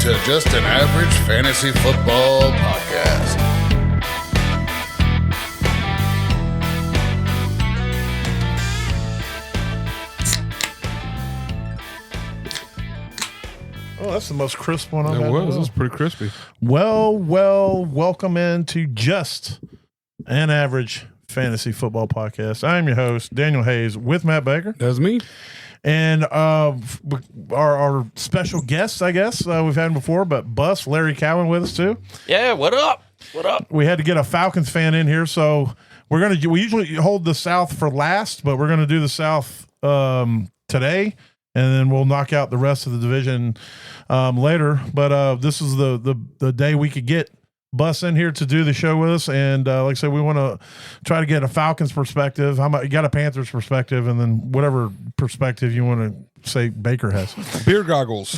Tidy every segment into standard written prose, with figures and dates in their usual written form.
to Just an Average Fantasy Football Podcast. Oh, that's the most crisp one I've It had. was. It was pretty crispy. Well, welcome into Just an Average Fantasy Football Podcast. I'm your host, Daniel Hayes, with Matt Baker. That's me. And our special guests, I guess, we've had him before, but Bus, Larry Cowan with us too. Yeah, what up? What up? We had to get a Falcons fan in here, so we usually hold the South for last, but we're going to do the South today, and then we'll knock out the rest of the division later. But this is the day we could get Bus in here to do the show with us, and like I said, we want to try to get a Falcons perspective. You got a Panthers perspective, and then whatever perspective you want to say Baker has. Beer goggles.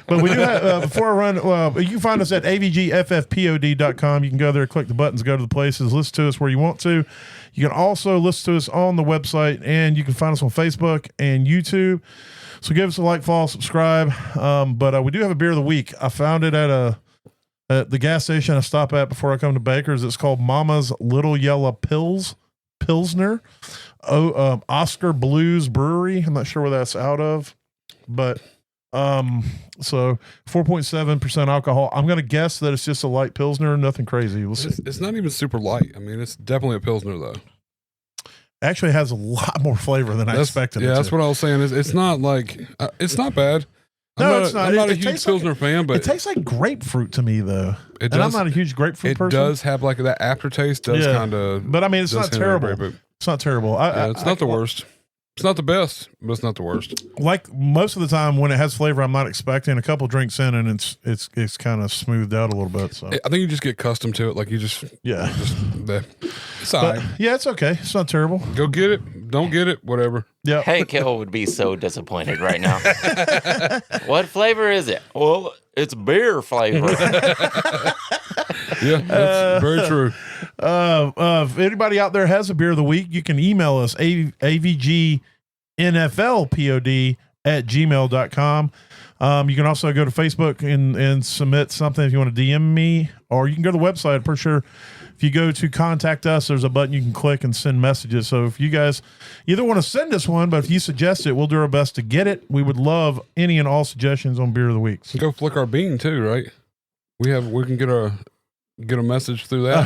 But we do have, before I run, you can find us at avgffpod.com. You can go there, click the buttons, go to the places, listen to us where you want to. You can also listen to us on the website, and you can find us on Facebook and YouTube. So give us a like, follow, subscribe. But we do have a beer of the week. I found it at the gas station I stop at before I come to Baker's. It's called Mama's Little Yellow Pilsner. Oscar Blues Brewery. I'm not sure where that's out of, but so 4.7% alcohol. I'm going to guess that it's just a light Pilsner, nothing crazy. We'll see. It's not even super light. I mean, it's definitely a Pilsner, though. Actually, it has a lot more flavor than I expected. Yeah, that's what I was saying. It's not like it's not bad. It's not. I'm not a It huge tastes Pilsner fan, but it tastes like grapefruit to me, though. It And I'm does- not a huge grapefruit it person. does have like that aftertaste. Does Yeah. kind of, But I mean, it's not terrible. It's not terrible. It's not the worst. It's not the best, but it's not the worst. Like most of the time when it has flavor, I'm not expecting a couple drinks in, and it's kind of smoothed out a little bit. So I think you just get accustomed to it. Like you just it's all But right. yeah, it's okay. It's not terrible. Go get it. Don't get it. Whatever. Yeah. Hank Hill would be so disappointed right now. What flavor is it? Well, it's beer flavor. Yeah, that's very true. If anybody out there has a beer of the week, you can email us avgnflpod@gmail.com. You can also go to Facebook and submit something if you want to DM me, or you can go to the website. I'm pretty sure if you go to contact us, there's a button you can click and send messages. So if you guys either want to send us one, but if you suggest it, we'll do our best to get it. We would love any and all suggestions on beer of the week. Go flick our bean too, right? We can get a message through that.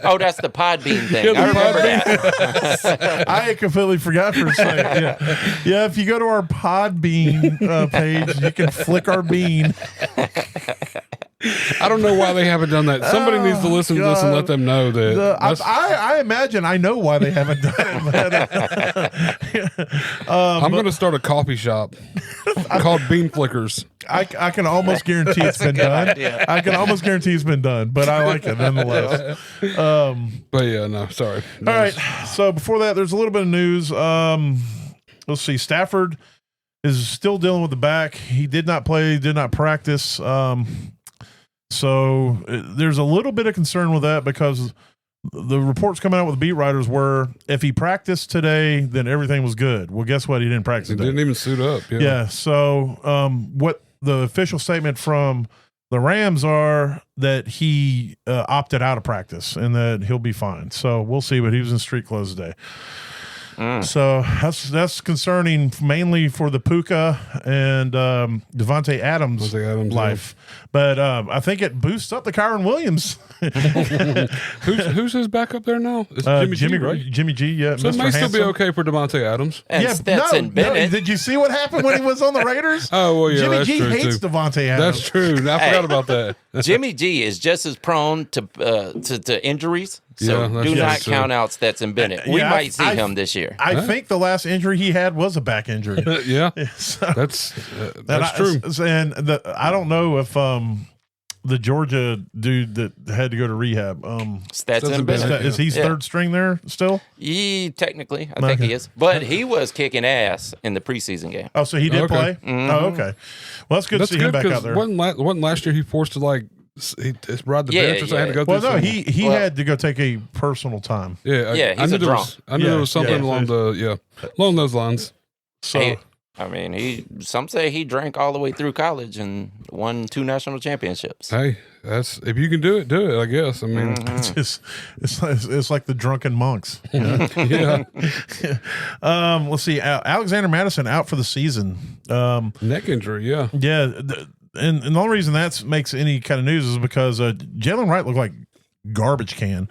Oh, that's the Podbean thing. Yeah, I remember that. I had completely forgot for a second. Yeah. If you go to our Podbean page, you can flick our bean. I don't know why they haven't done that. Somebody needs to listen to this and let them know that. I imagine I know why they haven't done it. I'm going to start a coffee shop called Bean Flickers. I can almost guarantee it's been done. idea. I can almost guarantee it's been done, but I like it nonetheless. But yeah, no, sorry. All right. So before that, there's a little bit of news. Let's see. Stafford is still dealing with the back. He did not play, did not practice. So there's a little bit of concern with that because the reports coming out with the beat writers were if he practiced today, then everything was good. Well, guess what? He didn't practice He today. didn't even suit up. Yeah. So what the official statement from the Rams are that he opted out of practice and that he'll be fine. So we'll see, but he was in street clothes today. So that's concerning mainly for the Puka and Devontae Adams life. Yeah. But I think it boosts up the Kyron Williams. Who's his backup there now? It's Jimmy G, right? Jimmy G, yeah. So Mr. it may still be Handsome. okay for Devontae Adams. And Stetson Bennett. Did you see what happened when he was on the Raiders? Oh, well, yeah, Jimmy that's G true, hates too. Devontae Adams. That's true. I forgot about that. Jimmy G is just as prone to injuries. So Yeah, that's do not true. count out Stetson Bennett. We Yeah, might see I- him this year. I think the last injury he had was a back injury. Yeah, So- that's And true. I don't know if the Georgia dude that had to go to rehab, Stetson Bennett. is he Yeah. third string there still? Technically, I think he is. But he was kicking ass in the preseason game. Oh, so he did Okay. play? Oh, okay. Well, that's good That's to see him good back out because there. wasn't last year he forced to ride the Yeah, bench or something? Had to go Well, through no, some- he Well- had to go take a personal time. Yeah, Yeah, I he's knew a there drunk. was, I knew there was something Yeah. along those lines. So Hey, I mean, some say he drank all the way through college and won 2 national championships. Hey, that's if you can do it, do it. I guess. I mean, It's like the drunken monks. You know? yeah. Let's see. Alexander Madison out for the season. Neck injury. Yeah. Yeah, and the only reason that makes any kind of news is because Jalen Wright looked like garbage can,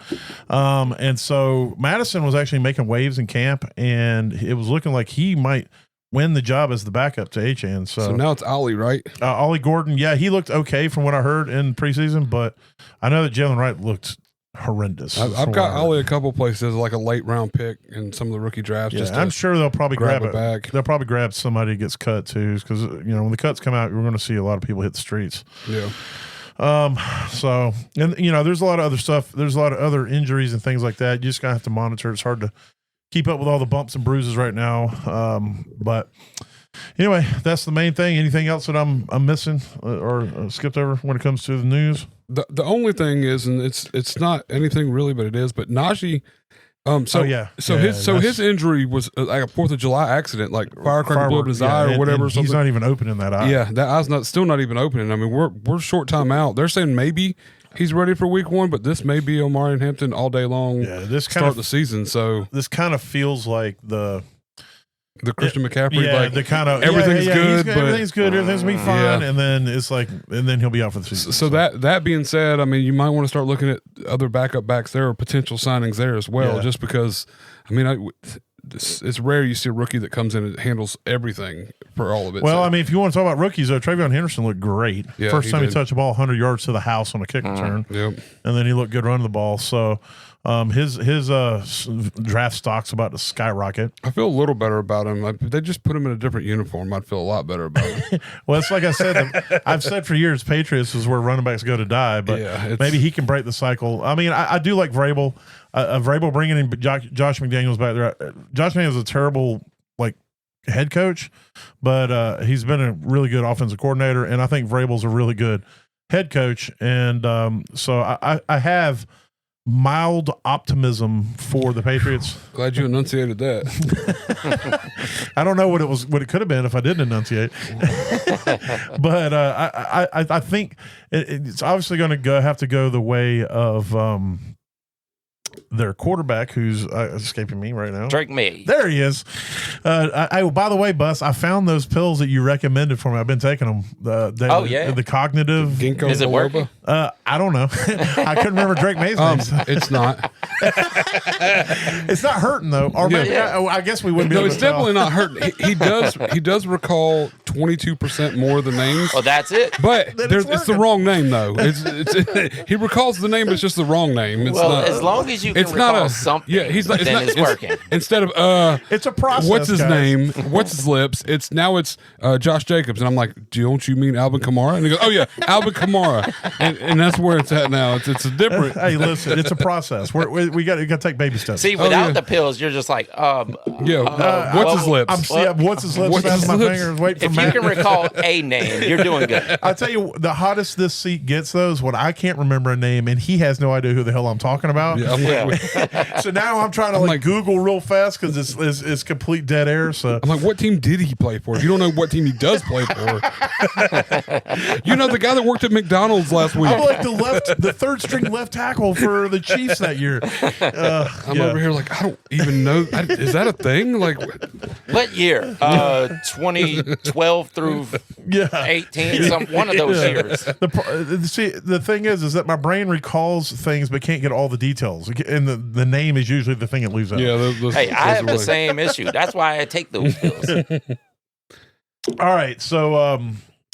and so Madison was actually making waves in camp, and it was looking like he might win the job as the backup to Achane. So now it's Ollie, right? Ollie Gordon. Yeah, he looked okay from what I heard in preseason, but I know that Jalen Wright looked horrendous. I've got Ollie a couple places like a late round pick in some of the rookie drafts. Yeah, I'm sure they'll probably grab it back. They'll probably grab somebody that gets cut too, because when the cuts come out, we're going to see a lot of people hit the streets. Yeah. So, and there's a lot of other stuff. There's a lot of other injuries and things like that. You just gotta have to monitor. It's hard to keep up with all the bumps and bruises right now. But anyway, that's the main thing. Anything else that I'm missing or skipped over when it comes to the news? The only thing is, and it's not anything really, but it is. But Najee, his injury was like a 4th of July accident, like firecracker blew up his eye or whatever. And he's not even opening that eye. Yeah, that eye's still not even opening. I mean, we're short time out. They're saying maybe he's ready for week 1, but this may be Omari and Hampton all day long. Yeah, this start the season. So this kind of feels like the Christian McCaffrey, like the kind of everything's good, but everything's good, everything's gonna be fine, and then it's like, and then he'll be out for the season. So that being said, I mean, you might want to start looking at other backup backs there or potential signings there as well, just because. I mean, it's rare you see a rookie that comes in and handles everything for all of it. Well, I mean, if you want to talk about rookies, Travion Henderson looked great. Yeah, First time he touched the ball 100 yards to the house on a kick return. Yep. And then he looked good running the ball. So his draft stock's about to skyrocket. I feel a little better about him. If they just put him in a different uniform, I'd feel a lot better about him. Well, it's like I said, I've said for years, Patriots is where running backs go to die, but maybe he can break the cycle. I mean, I do like Vrabel. Vrabel bringing in Josh McDaniels back there. Josh McDaniels is a terrible head coach, but he's been a really good offensive coordinator, and I think Vrabel's a really good head coach. And so I have mild optimism for the Patriots. Glad you enunciated that. I don't know what it could have been if I didn't enunciate, but I think it's obviously going to have to go the way of their quarterback, who's escaping me right now. Drake May. There he is. By the way, Bus, I found those pills that you recommended for me. I've been taking them. The cognitive. Ginkgo Is it working? I don't know. I couldn't remember Drake May's name. It's not. It's not hurting though. Or maybe, I guess we wouldn't be able to tell. Definitely not hurting. He does recall 22% more of the names. Well, that's it. But it's the wrong name though. He recalls the name, but it's just the wrong name. It's not, as long as you can recall something, then it's working. Instead of it's a process. What's his guys. name? What's his lips? It's Josh Jacobs, and I'm like, don't you mean Alvin Kamara? And he goes, oh yeah, Alvin Kamara, and that's where it's at now. It's a different. Hey, listen, it's a process. We got to take baby steps. See, without the pills, you're just like, what's his lips? What's his lips? That's my fingers. Wait for if you can recall a name, you're doing good. I tell you, the hottest this seat gets though is when I can't remember a name and he has no idea who the hell I'm talking about. So now I'm trying to Google real fast because it's complete dead air. So I'm like, what team did he play for? If you don't know what team he does play for, the guy that worked at McDonald's last week. I'm like the third string left tackle for the Chiefs that year. I'm over here like I don't even know. Is that a thing? Like what year? 2012 through 18. One of those years. The thing is that my brain recalls things but can't get all the details, and the name is usually the thing it leaves out. Yeah. Hey, I have the same issue. That's why I take those pills. All right, so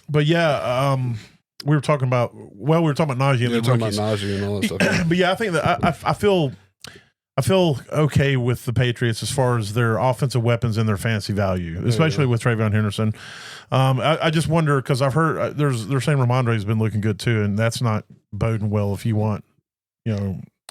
but we were talking about Najee and the rookies. Najee and all that stuff. But I think that I feel okay with the Patriots as far as their offensive weapons and their fantasy value, especially with Travion Henderson. I just wonder because I've heard they're saying Ramondre's been looking good too, and that's not boding well if you want,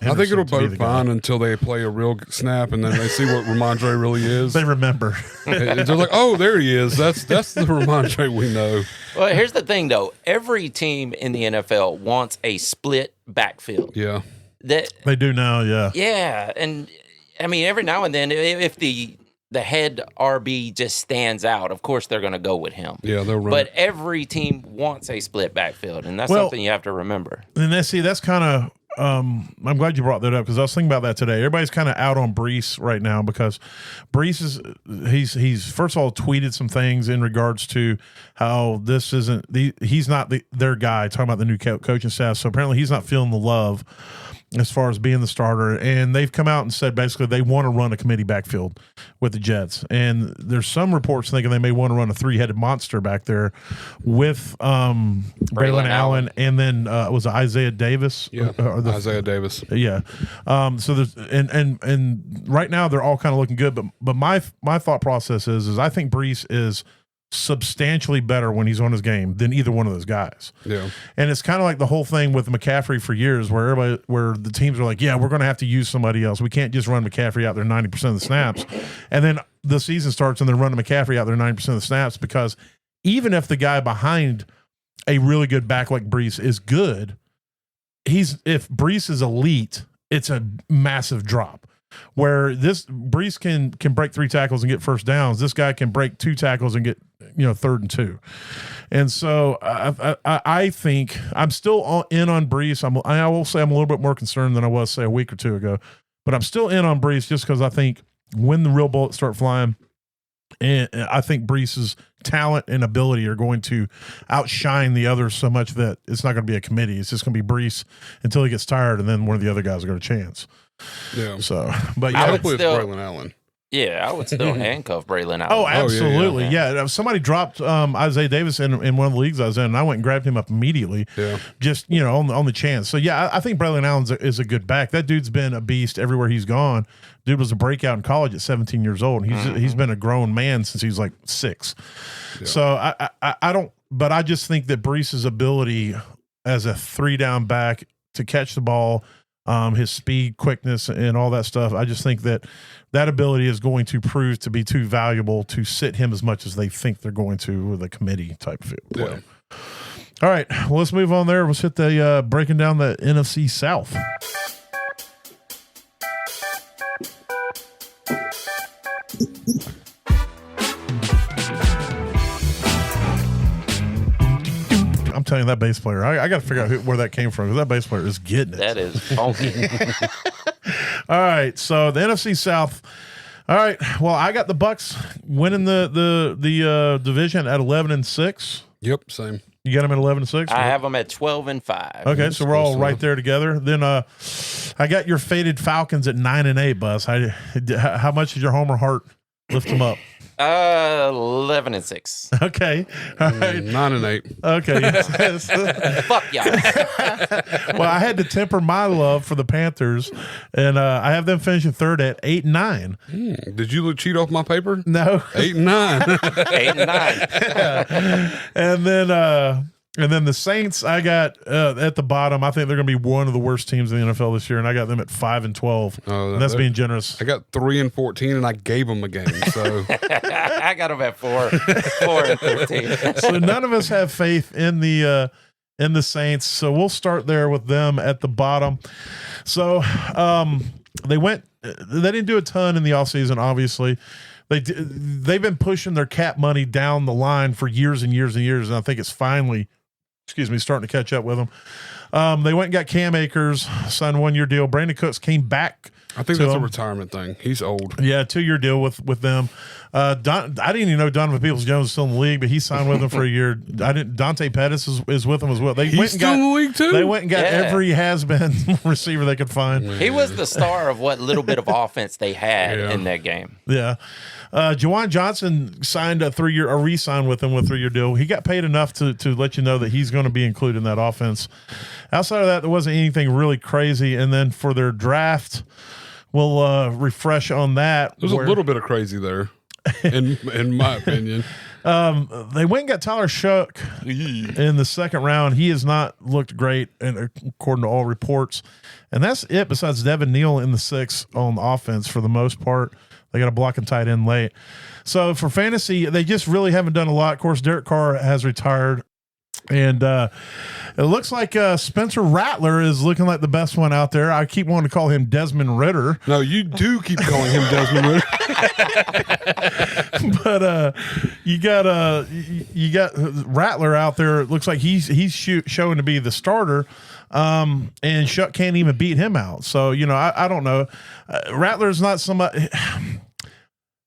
I think it'll bode fine until they play a real snap and then they see what Ramondre really is. They remember. They're like, oh, there he is. That's the Ramondre we know. Well, here's the thing, though. Every team in the NFL wants a split backfield. Yeah. They do now, yeah. Yeah, and I mean, every now and then, if the the head RB just stands out, of course they're going to go with him. Yeah, they'll run. But every team wants a split backfield, and that's something you have to remember. And that's kind of. I'm glad you brought that up because I was thinking about that today. Everybody's kind of out on Brees right now because Brees he's first of all tweeted some things in regards to how this isn't he's not their guy, talking about the new coaching staff. So apparently he's not feeling the love as far as being the starter, and they've come out and said basically they want to run a committee backfield with the Jets. And there's some reports thinking they may want to run a 3-headed monster back there with Braylon Allen, and then was it Isaiah Davis? Yeah, Isaiah Davis. Yeah. So there's and right now they're all kind of looking good, but my thought process is I think Brees is substantially better when he's on his game than either one of those guys. Yeah. And it's kind of like the whole thing with McCaffrey for years where the teams are like, yeah, we're going to have to use somebody else. We can't just run McCaffrey out there 90% of the snaps. And then the season starts and they're running McCaffrey out there 90% of the snaps because even if the guy behind a really good back like Brees is good, if Brees is elite, it's a massive drop. Where this Brees can break 3 tackles and get first downs, this guy can break 2 tackles and get 3rd and 2. And so I think I'm still in on Brees. I will say I'm a little bit more concerned than I was say a week or two ago, but I'm still in on Brees just because I think when the real bullets start flying, and I think Brees's talent and ability are going to outshine the others so much that it's not going to be a committee. It's just going to be Brees until he gets tired, and then one of the other guys will get a chance. Yeah. So, but I yeah, would with still- Braylon Allen. Yeah, I would still handcuff Braylon Allen. oh, absolutely, yeah. yeah. Somebody dropped Isaiah Davis in one of the leagues I was in, and I went and grabbed him up immediately. Yeah. Just on the chance. So yeah, I think Braylon Allen is a good back. That dude's been a beast everywhere he's gone. Dude was a breakout in college at 17 years old. He's been a grown man since he was like 6. Yeah. So I don't, but I just think that Brees's ability as a 3-down back to catch the ball, his speed, quickness, and all that stuff. I just think that ability is going to prove to be too valuable to sit him as much as they think they're going to with a committee type play. Yeah. All right, well, let's move on there. Let's hit the breaking down the NFC South. I'm telling you, that bass player, I got to figure out where that came from because that bass player is getting it. That is funky. All right, so the NFC South. All right, well, I got the Bucks winning the division at 11-6. Yep, same. You got them at 11-6. I have them at 12-5. Okay, so we're all right there together. Then I got your faded Falcons at 9-8. Buzz, how much did your Homer heart lift them up? 11-6. Okay, all right. 9-8. Okay, yes. Fuck y'all. Well, I had to temper my love for the Panthers, and I have them finishing third at 8-9. Did you cheat off my paper? No, 8-9. 8-9. And then the Saints, I got at the bottom. I think they're going to be one of the worst teams in the NFL this year, and I got them at 5-12. Oh, and that's being generous. I got 3-14, and I gave them a game. So I got them at 4-13. So none of us have faith in the Saints. So we'll start there with them at the bottom. So they didn't do a ton in the offseason, obviously. They've been pushing their cap money down the line for years and years and years, and I think it's finally, starting to catch up with them. They went and got Cam Akers, signed a 1-year deal. Brandon Cooks came back. I think that's a retirement thing. He's old. Yeah, 2-year deal with them. I didn't even know Donovan Peoples-Jones was still in the league, but he signed with them for a year. Dante Pettis is with them as well. He's still in the league too? They went and got every has-been receiver they could find. He was the star of what little bit of offense they had in that game. Yeah. Juwan Johnson signed re-signed with him with a 3-year deal. He got paid enough to let you know that he's going to be included in that offense. Outside of that, there wasn't anything really crazy. And then for their draft, we'll refresh on that. There's a little bit of crazy there, in my opinion. They went and got Tyler Shook in the second round. He has not looked great, and according to all reports. And that's it besides Devin Neal in the 6th on the offense for the most part. They got a blocking tight end late. So for fantasy, they just really haven't done a lot. Of course, Derek Carr has retired. And it looks like Spencer Rattler is looking like the best one out there. I keep wanting to call him Desmond Ritter. No, you do keep calling him Desmond Ritter. But you got Rattler out there. It looks like he's showing to be the starter. And Shuck can't even beat him out. So, I don't know. Rattler's not somebody.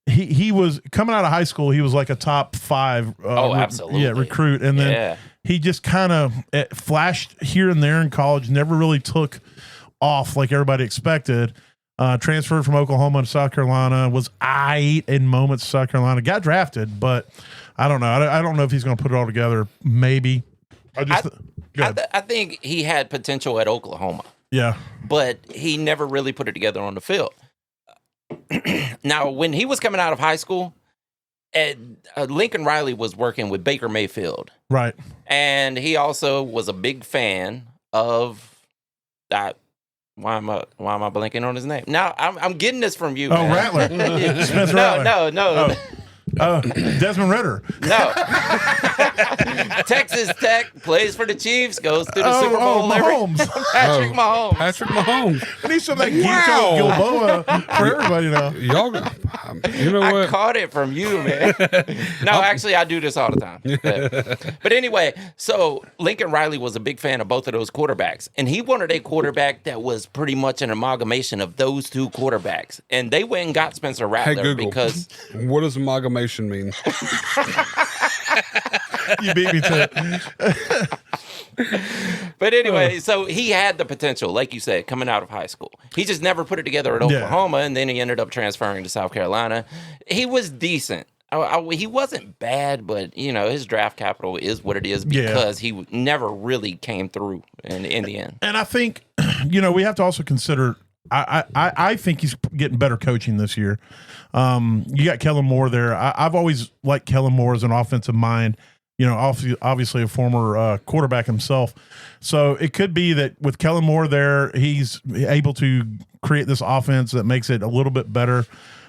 He was coming out of high school. He was like a top 5. Absolutely. Recruit. And then he just kind of flashed here and there in college, never really took off like everybody expected. Transferred from Oklahoma to South Carolina, was in moments South Carolina, got drafted, but I don't know. I don't know if he's going to put it all together. Maybe. I think he had potential at Oklahoma. Yeah. But he never really put it together on the field. Now, when he was coming out of high school, Lincoln Riley was working with Baker Mayfield. Right. And he also was a big fan of that. Why am I blanking on his name? Now, I'm getting this from you. Oh, man. Rattler. Spencer Rattler. No. Desmond Ritter. No. Texas Tech plays for the Chiefs, goes to the Super Bowl. Mahomes. Patrick Mahomes. Patrick Mahomes. And he's some like Gilboa for everybody now. Y'all, you know what? I caught it from you, man. No, actually, I do this all the time. But anyway, so Lincoln Riley was a big fan of both of those quarterbacks. And he wanted a quarterback that was pretty much an amalgamation of those two quarterbacks. And they went and got Spencer Rattler Google. because... What does amalgamation mean? You beat me to it. But anyway, so he had the potential, like you said, coming out of high school. He just never put it together at Oklahoma, and then he ended up transferring to South Carolina. He was decent. He wasn't bad, but his draft capital is what it is because he never really came through in the end. And I think, we have to also consider. I think he's getting better coaching this year. You got Kellen Moore there. I've always liked Kellen Moore as an offensive mind. Obviously a former quarterback himself. So it could be that with Kellen Moore there, he's able to create this offense that makes it a little bit better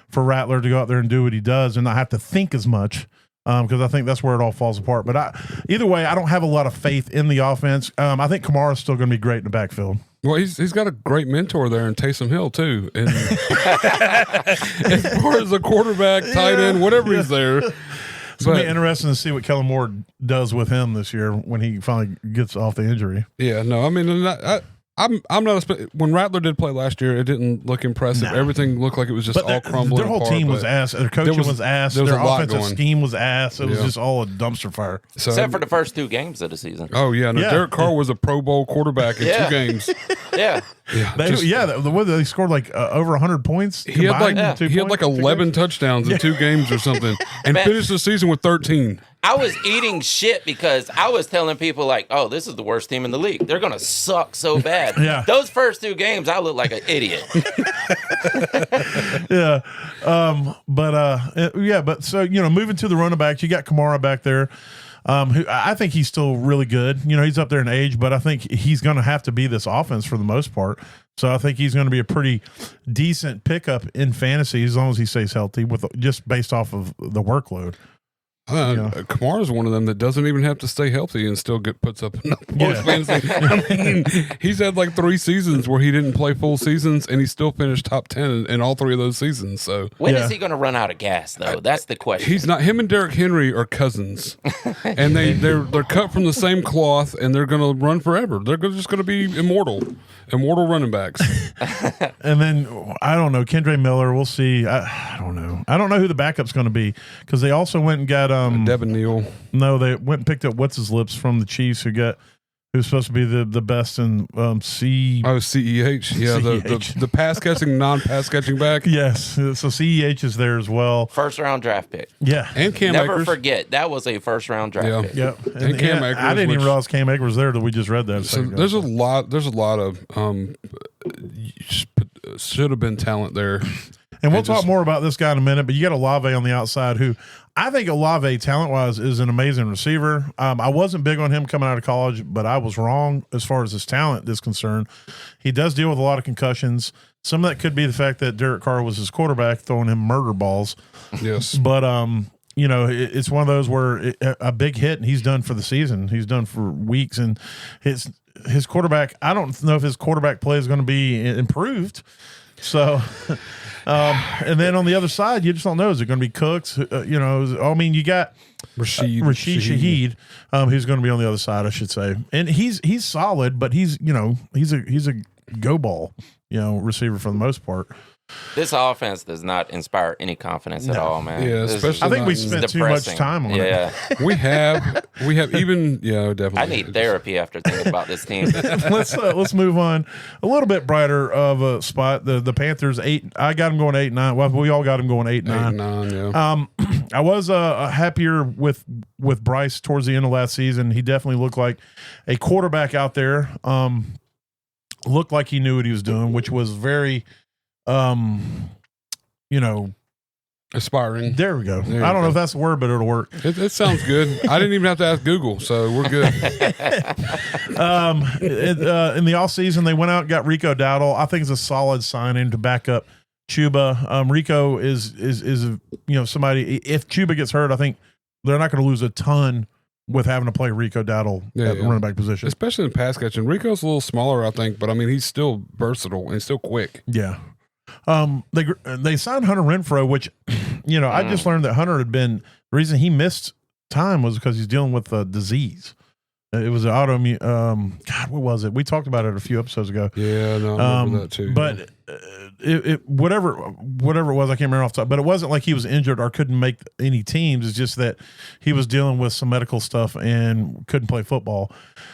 for Rattler to go out there and do what he does and not have to think as much. Because I think that's where it all falls apart. But either way, I don't have a lot of faith in the offense. I think Kamara's still going to be great in the backfield. Well, he's got a great mentor there in Taysom Hill too, and as far as a quarterback, tight end, whatever he's there. It's going to be interesting to see what Kellen Moore does with him this year when he finally gets off the injury. Yeah, no, I mean, I'm not when Rattler did play last year, it didn't look impressive. No. Everything looked like it was just all crumbling. Their whole apart, team was ass. Their coaching was ass. Their offensive scheme was ass. It was just all a dumpster fire. So, except for the first 2 games of the season. Oh yeah, no, Derek Carr was a Pro Bowl quarterback in 2 games. Yeah. They scored like over 100 points. He had like 11 touchdowns in 2 games or something, and finished the season with 13. I was eating shit because I was telling people like, "Oh, this is the worst team in the league. They're gonna suck so bad." Yeah. Those first 2 games, I looked like an idiot. Yeah. But so moving to the running backs, you got Kamara back there. Who I think he's still really good. He's up there in age, but I think he's going to have to be this offense for the most part. So I think he's going to be a pretty decent pickup in fantasy as long as he stays healthy, just based off of the workload. Kamara's one of them that doesn't even have to stay healthy and still puts up enough points. Fantasy. I mean, he's had like 3 seasons where he didn't play full seasons, and he still finished top 10 in all 3 of those seasons. So when is he going to run out of gas, though? That's the question. He's not. Him and Derrick Henry are cousins, and they're cut from the same cloth, and they're going to run forever. They're just going to be immortal running backs. And then I don't know, Kendre Miller. We'll see. I don't know. I don't know who the backup's going to be because they also went and got Devin Neal. No, they went and picked up what's his lips from the Chiefs, who's supposed to be the best in CEH. Yeah, the pass catching, non-pass catching back. Yes, so CEH is there as well. 1st round draft pick. Yeah, and Cam Never Akers. forget that was a 1st round draft pick. Yeah, and Cam Akers. I didn't even realize Cam Akers was there till we just read that. So there's a lot of should have been talent there. And we'll talk more about this guy in a minute, but you got Olave on the outside who I think Olave, talent-wise, is an amazing receiver. I wasn't big on him coming out of college, but I was wrong as far as his talent is concerned. He does deal with a lot of concussions. Some of that could be the fact that Derek Carr was his quarterback, throwing him murder balls. Yes. But it's one of those where a big hit and he's done for the season. He's done for weeks, and his quarterback. I don't know if his quarterback play is going to be improved. So, and then on the other side, you just don't know. Is it going to be Cooks? You got Rashid Shaheed, who's going to be on the other side, I should say, and he's solid, but he's a go ball, receiver for the most part. This offense does not inspire any confidence at all, man. Yeah, especially I think we spent too much time on it. We have even definitely. I need therapy after thinking about this team. Let's move on. A little bit brighter of a spot. The Panthers 8. I got them going 8-9. Well, we all got them going 8-9. 8-9, yeah. I was happier with Bryce towards the end of last season. He definitely looked like a quarterback out there. Looked like he knew what he was doing, which was very. Aspiring. There we go. I don't know if that's a word, but it'll work. It sounds good. I didn't even have to ask Google, so we're good. In the offseason, they went out and got Rico Dowdle. I think it's a solid signing to back up Chuba. Rico is somebody. If Chuba gets hurt, I think they're not going to lose a ton with having to play Rico Dowdle at the running back position, especially in pass catching. Rico's a little smaller, I think, but I mean he's still versatile and he's still quick. Yeah. They signed Hunter Renfrow, which, I just learned that Hunter had been the reason he missed time was because he's dealing with a disease. It was an autoimmune. God, what was it? We talked about it a few episodes ago. Yeah, no, I remember that too. But whatever it was, I can't remember off the top. But it wasn't like he was injured or couldn't make any teams. It's just that he was dealing with some medical stuff and couldn't play football.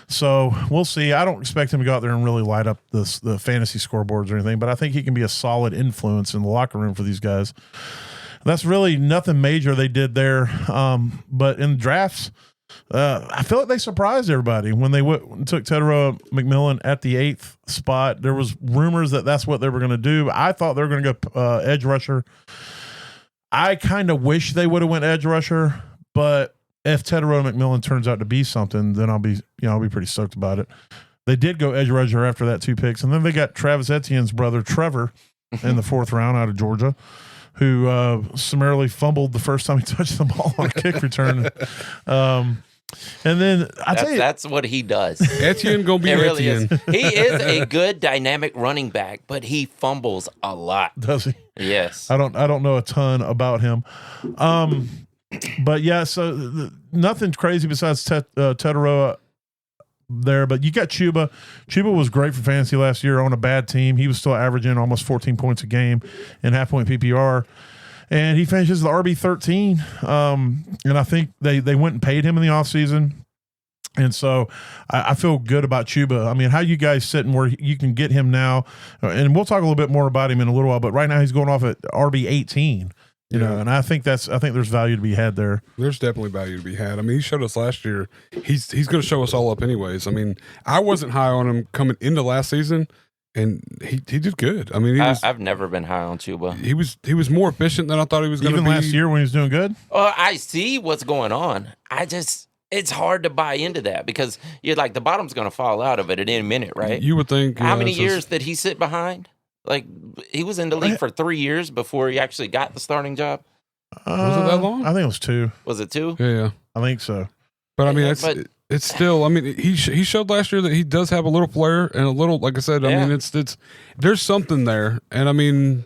So we'll see. I don't expect him to go out there and really light up the fantasy scoreboards or anything. But I think he can be a solid influence in the locker room for these guys. That's really nothing major they did there. But in drafts. I feel like they surprised everybody when they took Teterow McMillan at the 8th spot. There was rumors that that's what they were going to do. I thought they were going to go edge rusher. I kind of wish they would have went edge rusher, but if Teterow McMillan turns out to be something, then I'll be pretty stoked about it. They did go edge rusher after that 2 picks, and then they got Travis Etienne's brother Trevor in the 4th round out of Georgia, who summarily fumbled the first time he touched the ball on a kick return. And then that's what he does. Etienne gonna be Etienne. He is a good dynamic running back, but he fumbles a lot. Does he? Yes. I don't know a ton about him. But yeah, so nothing crazy besides Teterow there, but you got Chuba. Chuba was great for fantasy last year on a bad team. He was still averaging almost 14 points a game in half-point PPR. And he finishes the RB13. And I think they went and paid him in the offseason. And so I feel good about Chuba. I mean, how you guys sitting where you can get him now? And we'll talk a little bit more about him in a little while, but right now he's going off at RB18. And I think there's value to be had there. There's definitely value to be had. I mean, he showed us last year. He's going to show us all up anyways. I mean, I wasn't high on him coming into last season, and he did good. I mean, I've never been high on Chuba. He was more efficient than I thought he was going to be. Even last year when he was doing good? I see what's going on. It's hard to buy into that because you're like, the bottom's going to fall out of it at any minute, right? You would think. How many years did he sit behind? Like, he was in the league for 3 years before he actually got the starting job. Was it that long? I think it was 2. Was it 2? Yeah. I think so. But I mean, it's still. I mean, he showed last year that he does have a little flair and a little, like I said. I mean, it's there's something there, and I mean,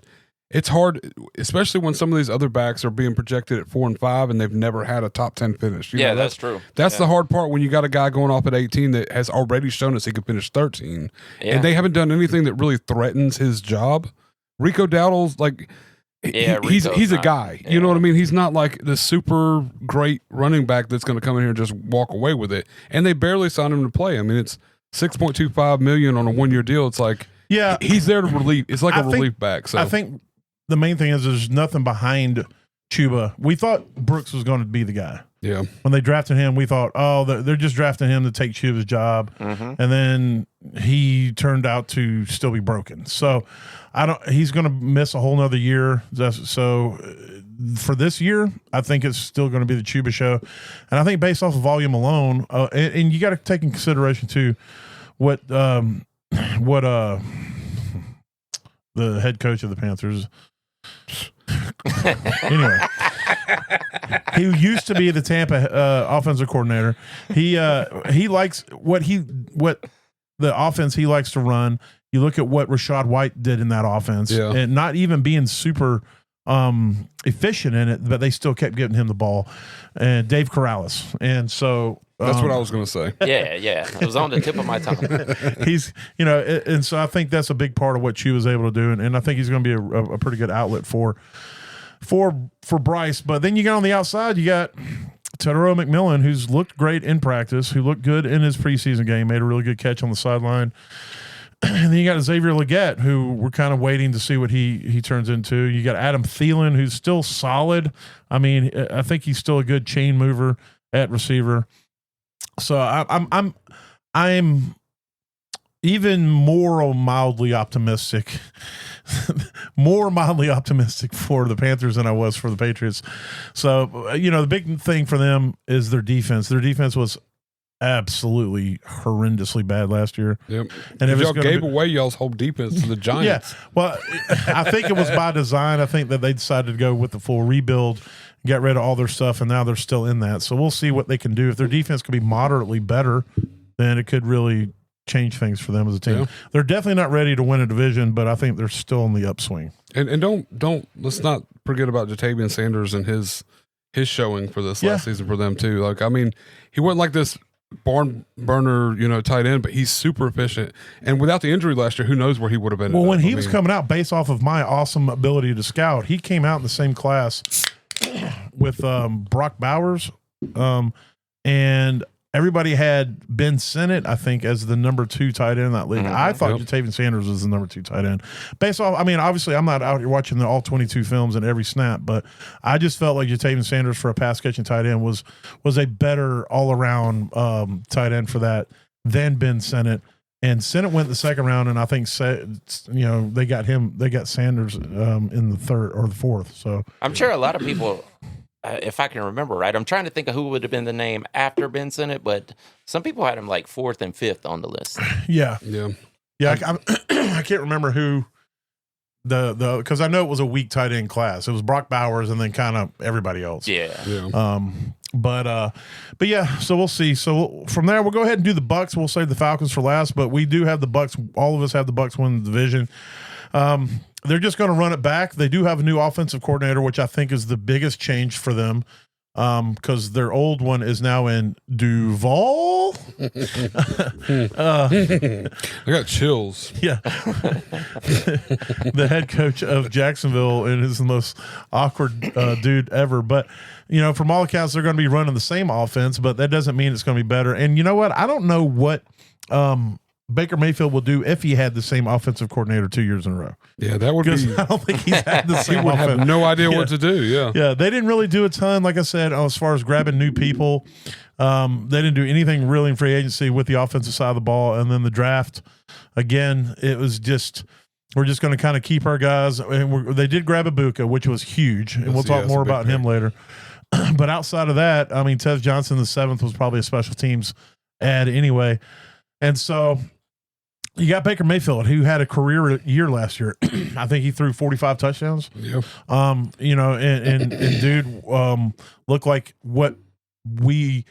it's hard, especially when some of these other backs are being projected at 4 and 5, and they've never had a top 10 finish. You know, that's true. That's the hard part when you got a guy going off at 18 that has already shown us he could finish 13, and they haven't done anything that really threatens his job. Rico Dowdle's like. He's a guy. You know what I mean? He's not like the super great running back that's going to come in here and just walk away with it. And they barely signed him to play. I mean, it's $6.25 million on a 1-year deal. It's like, he's there to relieve. It's like a relief back. So I think the main thing is there's nothing behind Chuba. We thought Brooks was going to be the guy. Yeah. When they drafted him, we thought, they're just drafting him to take Chuba's job. Mm-hmm. And then he turned out to still be broken. So he's going to miss a whole nother year. So for this year, I think it's still going to be the Chuba show. And I think based off of volume alone, and you got to take in consideration too, what the head coach of the Panthers. Anyway, He used to be the Tampa offensive coordinator. He likes what the offense he likes to run. You look at what Rachaad White did in that offense, and not even being super efficient in it, but they still kept giving him the ball. And Dave Corrales, and so that's what I was going to say. Yeah, it was on the tip of my tongue. He's, and so I think that's a big part of what Chew was able to do, and I think he's going to be a pretty good outlet for Bryce. But then you got on the outside, you got Tedero McMillan, who's looked great in practice, who looked good in his preseason game, made a really good catch on the sideline. And then you got Xavier Legette, who we're kind of waiting to see what he turns into. You got Adam Thielen, who's still solid. I mean, I think he's still a good chain mover at receiver. So I'm even more mildly optimistic for the Panthers than I was for the Patriots. So, the big thing for them is their defense. Their defense was absolutely horrendously bad last year. Yep. And if y'all gave away y'all's whole defense to the Giants. Yeah. Well, I think it was by design. I think that they decided to go with the full rebuild, get rid of all their stuff, and now they're still in that. So we'll see what they can do. If their defense can be moderately better, then it could really change things for them as a team. Yeah. They're definitely not ready to win a division, but I think they're still in the upswing. And don't let's not forget about Jatavian Sanders and his showing for this last season for them too. Like, I mean, he wasn't like this barn burner, tight end, but he's super efficient. And without the injury last year, who knows where he would have been. Well, when he was coming out, based off of my awesome ability to scout, he came out in the same class with Brock Bowers, and everybody had Ben Sinnott, I think, as the number 2 tight end in that league. I thought Jatavian Sanders was the number 2 tight end. Based off, I mean, obviously, I'm not out here watching all 22 films and every snap, but I just felt like Jatavian Sanders for a pass catching tight end was a better all around tight end for that than Ben Sinnott. And Sinnott went the second round, and I think they got Sanders in the third or the fourth. So I'm sure a lot of people. If I can remember right, I'm trying to think of who would have been the name after Ben Sinnott, but some people had him like 4th and 5th on the list. Yeah. I can't remember who because I know it was a weak tight end class. It was Brock Bowers and then kind of everybody else. Yeah. But yeah, so we'll see. So from there, we'll go ahead and do the Bucs. We'll save the Falcons for last, but we do have the Bucs. All of us have the Bucs win the division. They're just going to run it back. They do have a new offensive coordinator, which I think is the biggest change for them because their old one is now in Duval. I got chills. Yeah. The head coach of Jacksonville and is the most awkward dude ever. But, from all accounts, they're going to be running the same offense, but that doesn't mean it's going to be better. And you know what? I don't know what Baker Mayfield will do if he had the same offensive coordinator 2 years in a row. Yeah, that would be. I don't think he's had the same. He would have no idea what to do. Yeah, they didn't really do a ton, like I said, as far as grabbing new people. They didn't do anything really in free agency with the offensive side of the ball, and then the draft. Again, it was just we're just going to kind of keep our guys. And they did grab Ibuka, which was huge, and we'll talk more about him later. But outside of that, I mean, Tez Johnson, the 7th, was probably a special teams ad anyway, and so. You got Baker Mayfield, who had a career year last year. I think he threw 45 touchdowns. Yep. And dude looked like what everybody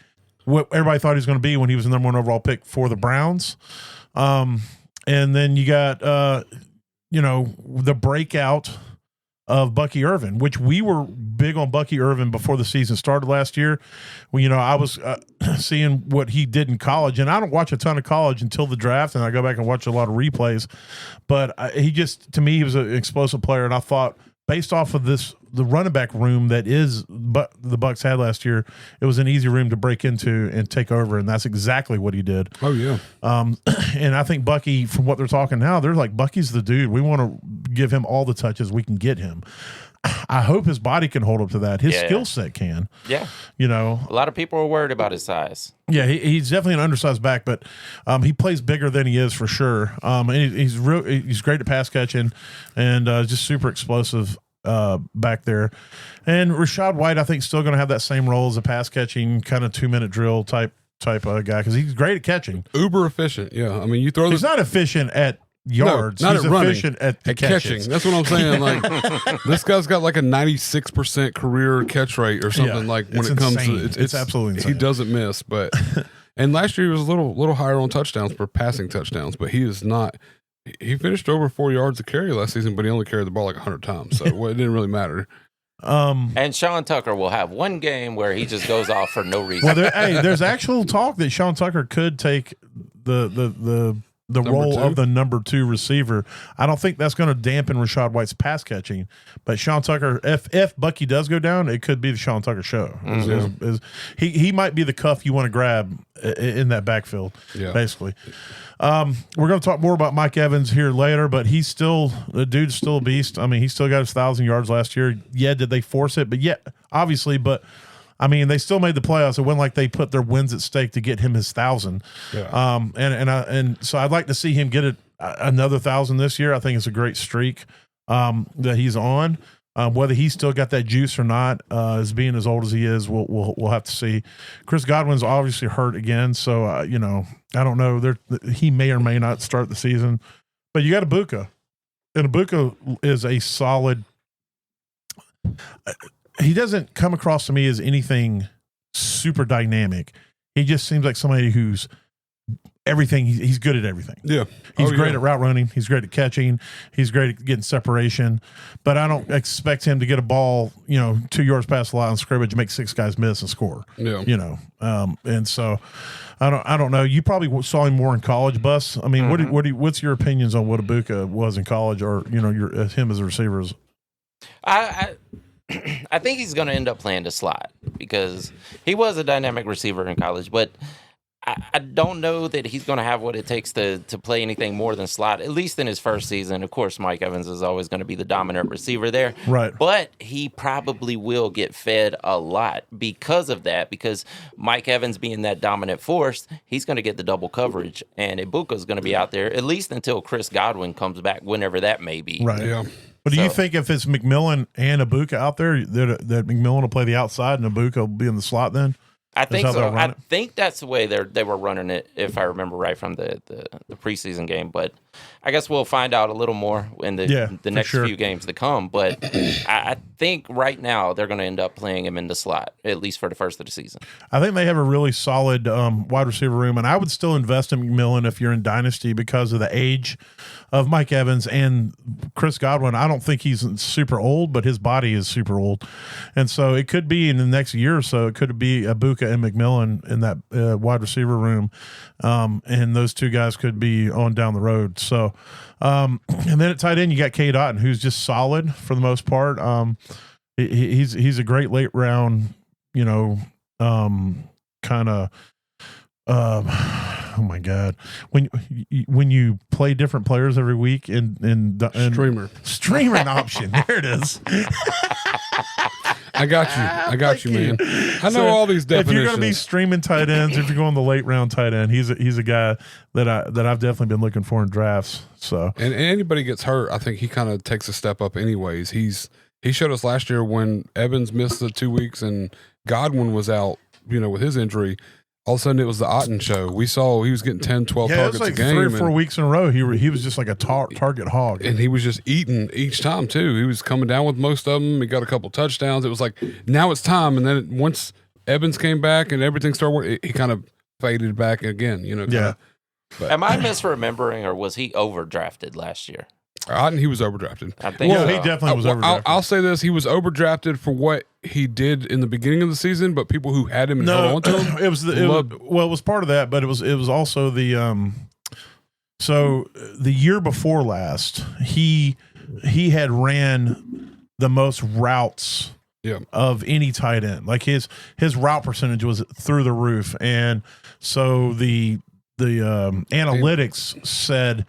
thought he was going to be when he was the number 1 overall pick for the Browns. And then you got the breakout of Bucky Irvin, which we were big on Bucky Irvin before the season started last year. Well, I was seeing what he did in college, and I don't watch a ton of college until the draft, and I go back and watch a lot of replays. But to me, he was an explosive player, and I thought based off of the running back room that the Bucs had last year, it was an easy room to break into and take over, and that's exactly what he did. Oh yeah. And I think Bucky, from what they're talking now, they're like, Bucky's the dude. We want to give him all the touches we can get him. I hope his body can hold up to that. His skill set can. Yeah. A lot of people are worried about his size. Yeah, he's definitely an undersized back, but he plays bigger than he is for sure. And he's great at pass catching and just super explosive back there. And Rachaad White, I think, still going to have that same role as a pass catching kind of 2-minute drill type guy because he's great at catching. Uber efficient. Yeah, I mean, you throw. He's not efficient at yards. No, not he's at running, efficient at the catching. catches. That's what I'm saying. Like this guy's got like a 96% career catch rate or something. Yeah, like when it's it comes insane. to It's absolutely insane. He doesn't miss, but and last year he was a little higher on touchdowns for passing touchdowns, but he is not. He finished over 4 yards a carry last season, but he only carried the ball like 100 times, so it didn't really matter. And Sean Tucker will have one game where he just goes off for no reason. Well, there's actual talk that Sean Tucker could take the role of the number 2 receiver. I don't think that's going to dampen Rachaad White's pass catching, but Sean Tucker, if Bucky does go down, it could be the Sean Tucker show. He might be the cuff you want to grab in that backfield, basically. We're going to talk more about Mike Evans here later, but the dude's still a beast. I mean, he still got his 1,000 yards last year. Yeah, did they force it? But yeah, obviously, but I mean, they still made the playoffs. It wasn't like they put their wins at stake to get him his 1,000. Yeah. And so I'd like to see him get another 1,000 this year. I think it's a great streak that he's on. Whether he's still got that juice or not, as being as old as he is, we'll have to see. Chris Godwin's obviously hurt again, so I don't know. He may or may not start the season, but you got Ibuka, and Ibuka is a solid. He doesn't come across to me as anything super dynamic. He just seems like somebody who's everything. He's good at everything. Yeah. He's great at route running. He's great at catching. He's great at getting separation. But I don't expect him to get a ball, 2 yards past the line of scrimmage, make 6 guys miss and score. Yeah. And so I don't know. You probably saw him more in college, Bus. I mean, what's your opinions on what Ibuka was in college, or him as a receiver? I think he's going to end up playing the slot because he was a dynamic receiver in college, but I don't know that he's going to have what it takes to play anything more than slot, at least in his first season. Of course, Mike Evans is always going to be the dominant receiver there. Right. But he probably will get fed a lot because of that, because Mike Evans being that dominant force, he's going to get the double coverage, and Ibuka's going to be out there at least until Chris Godwin comes back, whenever that may be. Right. Yeah. But do you think if it's McMillan and Ibuka out there, that McMillan will play the outside and Ibuka will be in the slot then? I think so. I think that's the way they were running it, if I remember right from the preseason game. But I guess we'll find out a little more in the next few games to come. But I think right now they're going to end up playing him in the slot, at least for the first of the season. I think they have a really solid wide receiver room, and I would still invest in McMillan if you're in Dynasty because of the age of Mike Evans and Chris Godwin. I don't think he's super old, but his body is super old. And so it could be in the next year or so, it could be Ibuka and McMillan in that wide receiver room. And those two guys could be on down the road. So, and then at tight end, you got Cade Otton, who's just solid for the most part. He's a great late round, kind of, oh my God! When you play different players every week and streamer option, there it is. I got you, man. I know all these definitions. If you're going to be streaming tight ends, if you're going the late round tight end, he's a guy that I've definitely been looking for in drafts. So and anybody gets hurt, I think he kind of takes a step up. Anyways, he showed us last year when Evans missed the 2 weeks and Godwin was out, with his injury. All of a sudden, it was the Otton show. We saw he was getting 10, 12 targets a game. 3 or 4 weeks in a row, he was just like a target hog. And he was just eating each time, too. He was coming down with most of them. He got a couple touchdowns. It was like, now it's time. And then once Evans came back and everything started working, he kind of faded back again, Yeah. But, am I misremembering, or was he overdrafted last year? Otton, he was overdrafted. I think he definitely was overdrafted. I'll say this. He was overdrafted for what he did in the beginning of the season, but people who had him and held on to him, it was part of that, but it was also the so the year before last, he had ran the most routes of any tight end. Like his route percentage was through the roof, and so the analytics said,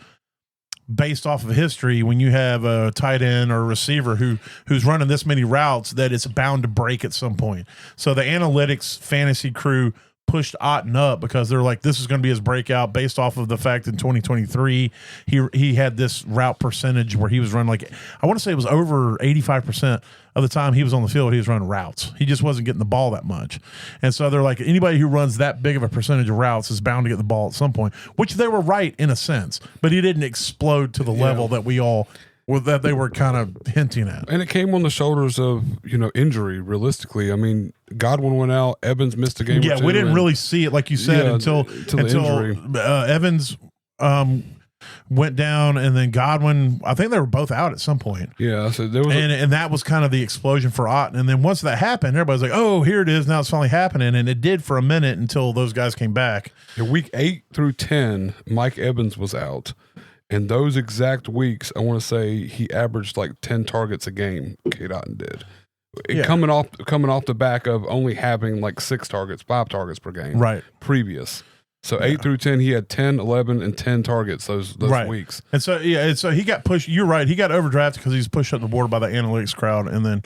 based off of history, when you have a tight end or a receiver who's running this many routes, that it's bound to break at some point. So the analytics fantasy crew pushed Otten up because they're like, this is going to be his breakout based off of the fact in 2023 he had this route percentage where he was running like, I want to say it was over 85% of the time he was on the field, he was running routes. He just wasn't getting the ball that much. And so they're like, anybody who runs that big of a percentage of routes is bound to get the ball at some point, which they were right in a sense, but he didn't explode to the level that we all that they were kind of hinting at. And it came on the shoulders of, injury, realistically. I mean, Godwin went out, Evans missed a game or two. We didn't really see it, like you said, until Evans went down, and then Godwin, I think they were both out at some point. Yeah, so there was and that was kind of the explosion for Otten. And then once that happened, everybody's like, oh, here it is. Now it's finally happening. And it did for a minute until those guys came back. Week 8 through 10, Mike Evans was out. And those exact weeks, I want to say he averaged like 10 targets a game, Cade Otten did. Coming off the back of only having like 5 targets per game. Right. Previous. So 8 through 10, he had 10, 11, and 10 targets those weeks. And so, so he got pushed. You're right. He got overdrafted because he was pushed up the board by the analytics crowd, and then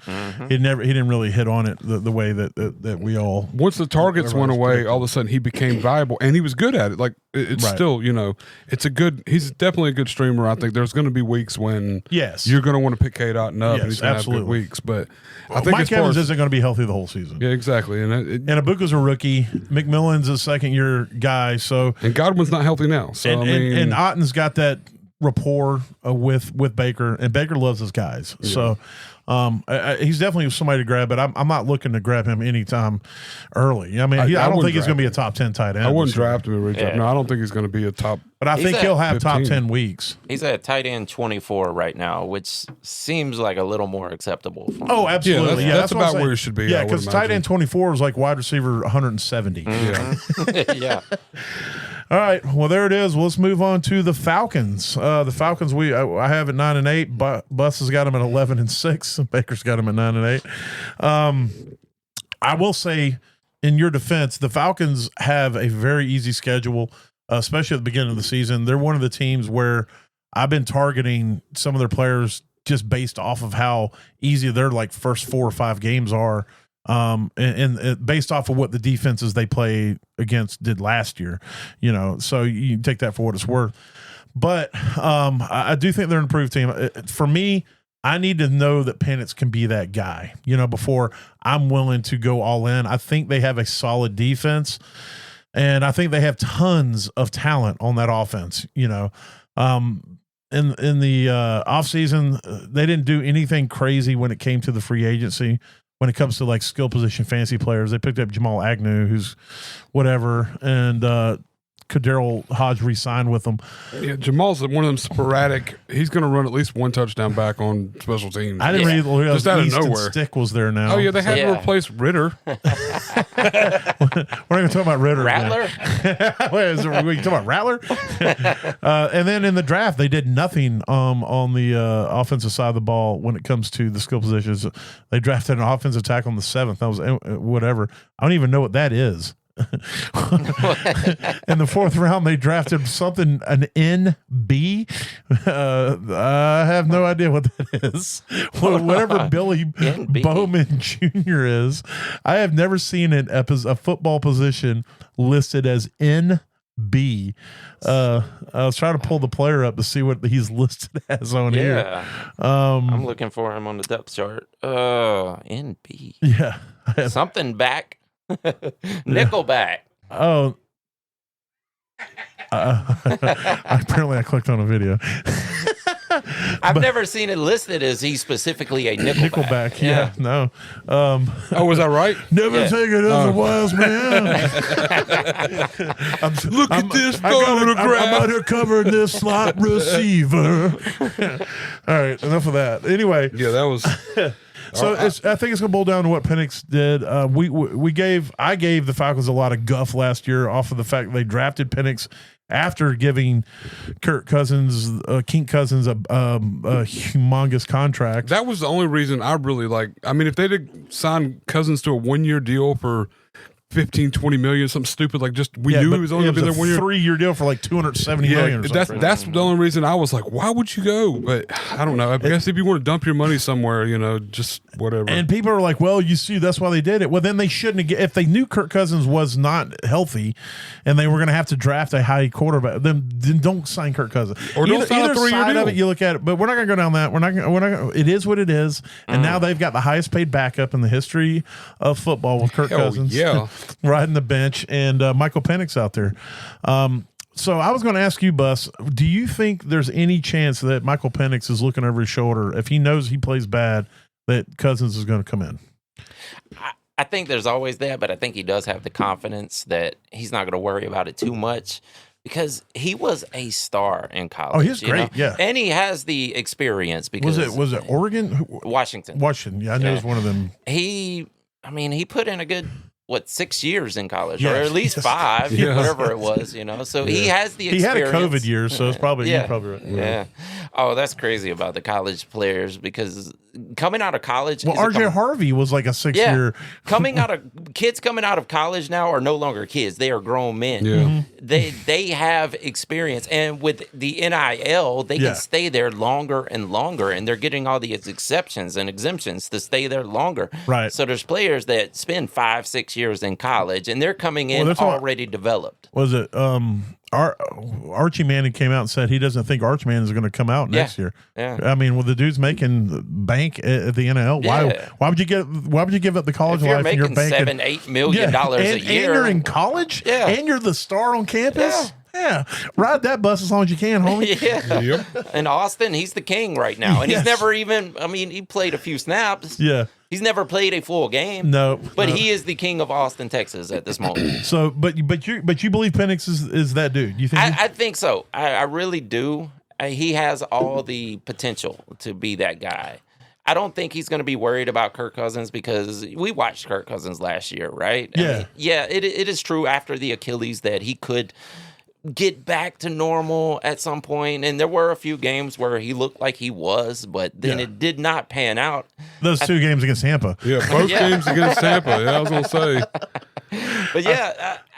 he didn't really hit on it the way that we all. Once the targets went away, all of a sudden he became viable, and he was good at it. Like it's still, he's definitely a good streamer. I think there's going to be weeks when you're going to want to pick Cade Otten up, and he's going to have good weeks. But I think Mike Evans isn't going to be healthy the whole season. Yeah, exactly. And Ibuka's a rookie. McMillan's a second-year guy. So and Godwin's not healthy now. So and Otten's got that rapport with Baker, and Baker loves his guys. Yeah. So he's definitely somebody to grab, but I'm not looking to grab him anytime early. I mean, I don't think he's going to be a top 10 tight end. I wouldn't draft him. Yeah. No, I don't think he's going to be a top. But I think he'll have 15. Top 10 weeks. He's at tight end 24 right now, which seems like a little more acceptable for him. Oh, absolutely. That's about where he should be. Yeah, because tight end 24 is like wide receiver 170. Yeah. Yeah. All right. Well, there it is. Well, let's move on to the Falcons. The Falcons, I have at 9-8. Bus has got them at 11-6. Baker's got them at 9-8. I will say, in your defense, the Falcons have a very easy schedule, especially at the beginning of the season. They're one of the teams where I've been targeting some of their players just based off of how easy their like first 4 or 5 games are. And based off of what the defenses they play against did last year, so you take that for what it's worth. But I do think they're an improved team. For me, I need to know that Penix can be that guy, before I'm willing to go all in. I think they have a solid defense, and I think they have tons of talent on that offense. In the offseason, they didn't do anything crazy when it came to the free agency. When it comes to like skill position fantasy players, they picked up Jamal Agnew, who's whatever, and Kaderil Hodge re-signed with them. Yeah, Jamal's one of them sporadic. He's going to run at least one touchdown back on special teams. I didn't realize just out of nowhere. Stick was there now. Oh yeah, they had to replace Ritter. We're not going to talk about Ritter. Rattler? Wait, we talking about Rattler? And then in the draft, they did nothing on the offensive side of the ball when it comes to the skill positions. They drafted an offensive tackle on the 7th. That was whatever. I don't even know what that is. In the 4th round, they drafted an NB. I have no idea what that is. Whatever Billy Bowman Jr. is. I have never seen a football position listed as NB. I was trying to pull the player up to see what he's listed as on here. I'm looking for him on the depth chart. NB. Yeah. Something back. Nickelback. Oh. Apparently I clicked on a video. I've never seen it listed as he's specifically a Nickelback. Yeah, no. Was that right? Never take it as a wise man. Look at this photograph. I'm out here covering this slot receiver. All right, enough of that. Anyway. Yeah, that was... So I think it's going to boil down to what Penix did. I gave the Falcons a lot of guff last year off of the fact they drafted Penix after giving Kink Cousins a humongous contract. That was the only reason I really like. I mean, if they did sign Cousins to a 1-year deal for 15-20 million, something stupid like just we knew he was only going to be there 1 year. 3-year deal for like 270 million. Or That's the only reason I was like, why would you go? But I don't know. I guess if you want to dump your money somewhere, just whatever. And people are like, well, you see, that's why they did it. Well, then they shouldn't have. If they knew Kirk Cousins was not healthy, and they were going to have to draft a high quarterback, then don't sign Kirk Cousins. Or don't sign a 3-year side deal. of it, you look at it, but we're not going to go down that. We're not. Gonna, it is what it is. And now they've got the highest paid backup in the history of football with Kirk Cousins. Yeah. Riding the bench, and Michael Penix out there. So I was going to ask you, Bus, do you think there's any chance that Michael Penix is looking over his shoulder if he knows he plays bad, that Cousins is going to come in? I think there's always that, but I think he does have the confidence that he's not going to worry about it too much because he was a star in college. Oh, he's great, yeah. And he has the experience because Was it Oregon? Washington. Yeah, I knew it was one of them. He put in a good 6 years in college, Yeah. or at least 5, whatever it was, So he has the experience. He had a COVID year, so it's probably you're probably right. Yeah. Oh, that's crazy about the college players because coming out of college. Well, RJ Harvey was like a 6-year. Kids coming out of college now are no longer kids; they are grown men. Yeah. Mm-hmm. They have experience, and with the NIL, they can stay there longer and longer, and they're getting all these exceptions and exemptions to stay there longer. Right. So there's players that spend 5-6 years in college, and they're coming in already developed. Was it Archie Manning came out and said he doesn't think Arch Manning is going to come out next year. Yeah. I mean, well, the dude's making bank at the NL. Why would you give up the college If you're life and making you're banking $7-8 million a year, and you're in college, and you're the star on campus? Yeah, ride that bus as long as you can, homie. Yep. And Austin, he's the king right now. And he's never even, he played a few snaps. Yeah. He's never played a full game. No. But he is the king of Austin, Texas at this moment. So, but you believe Penix is that dude? You think? I think so. I really do. He has all the potential to be that guy. I don't think he's going to be worried about Kirk Cousins because we watched Kirk Cousins last year, right? Yeah. It is true after the Achilles that he could get back to normal at some point, and there were a few games where he looked like he was, but then it did not pan out. Those 2 games against Tampa. Yeah, both games against Tampa. Yeah, I was going to say. But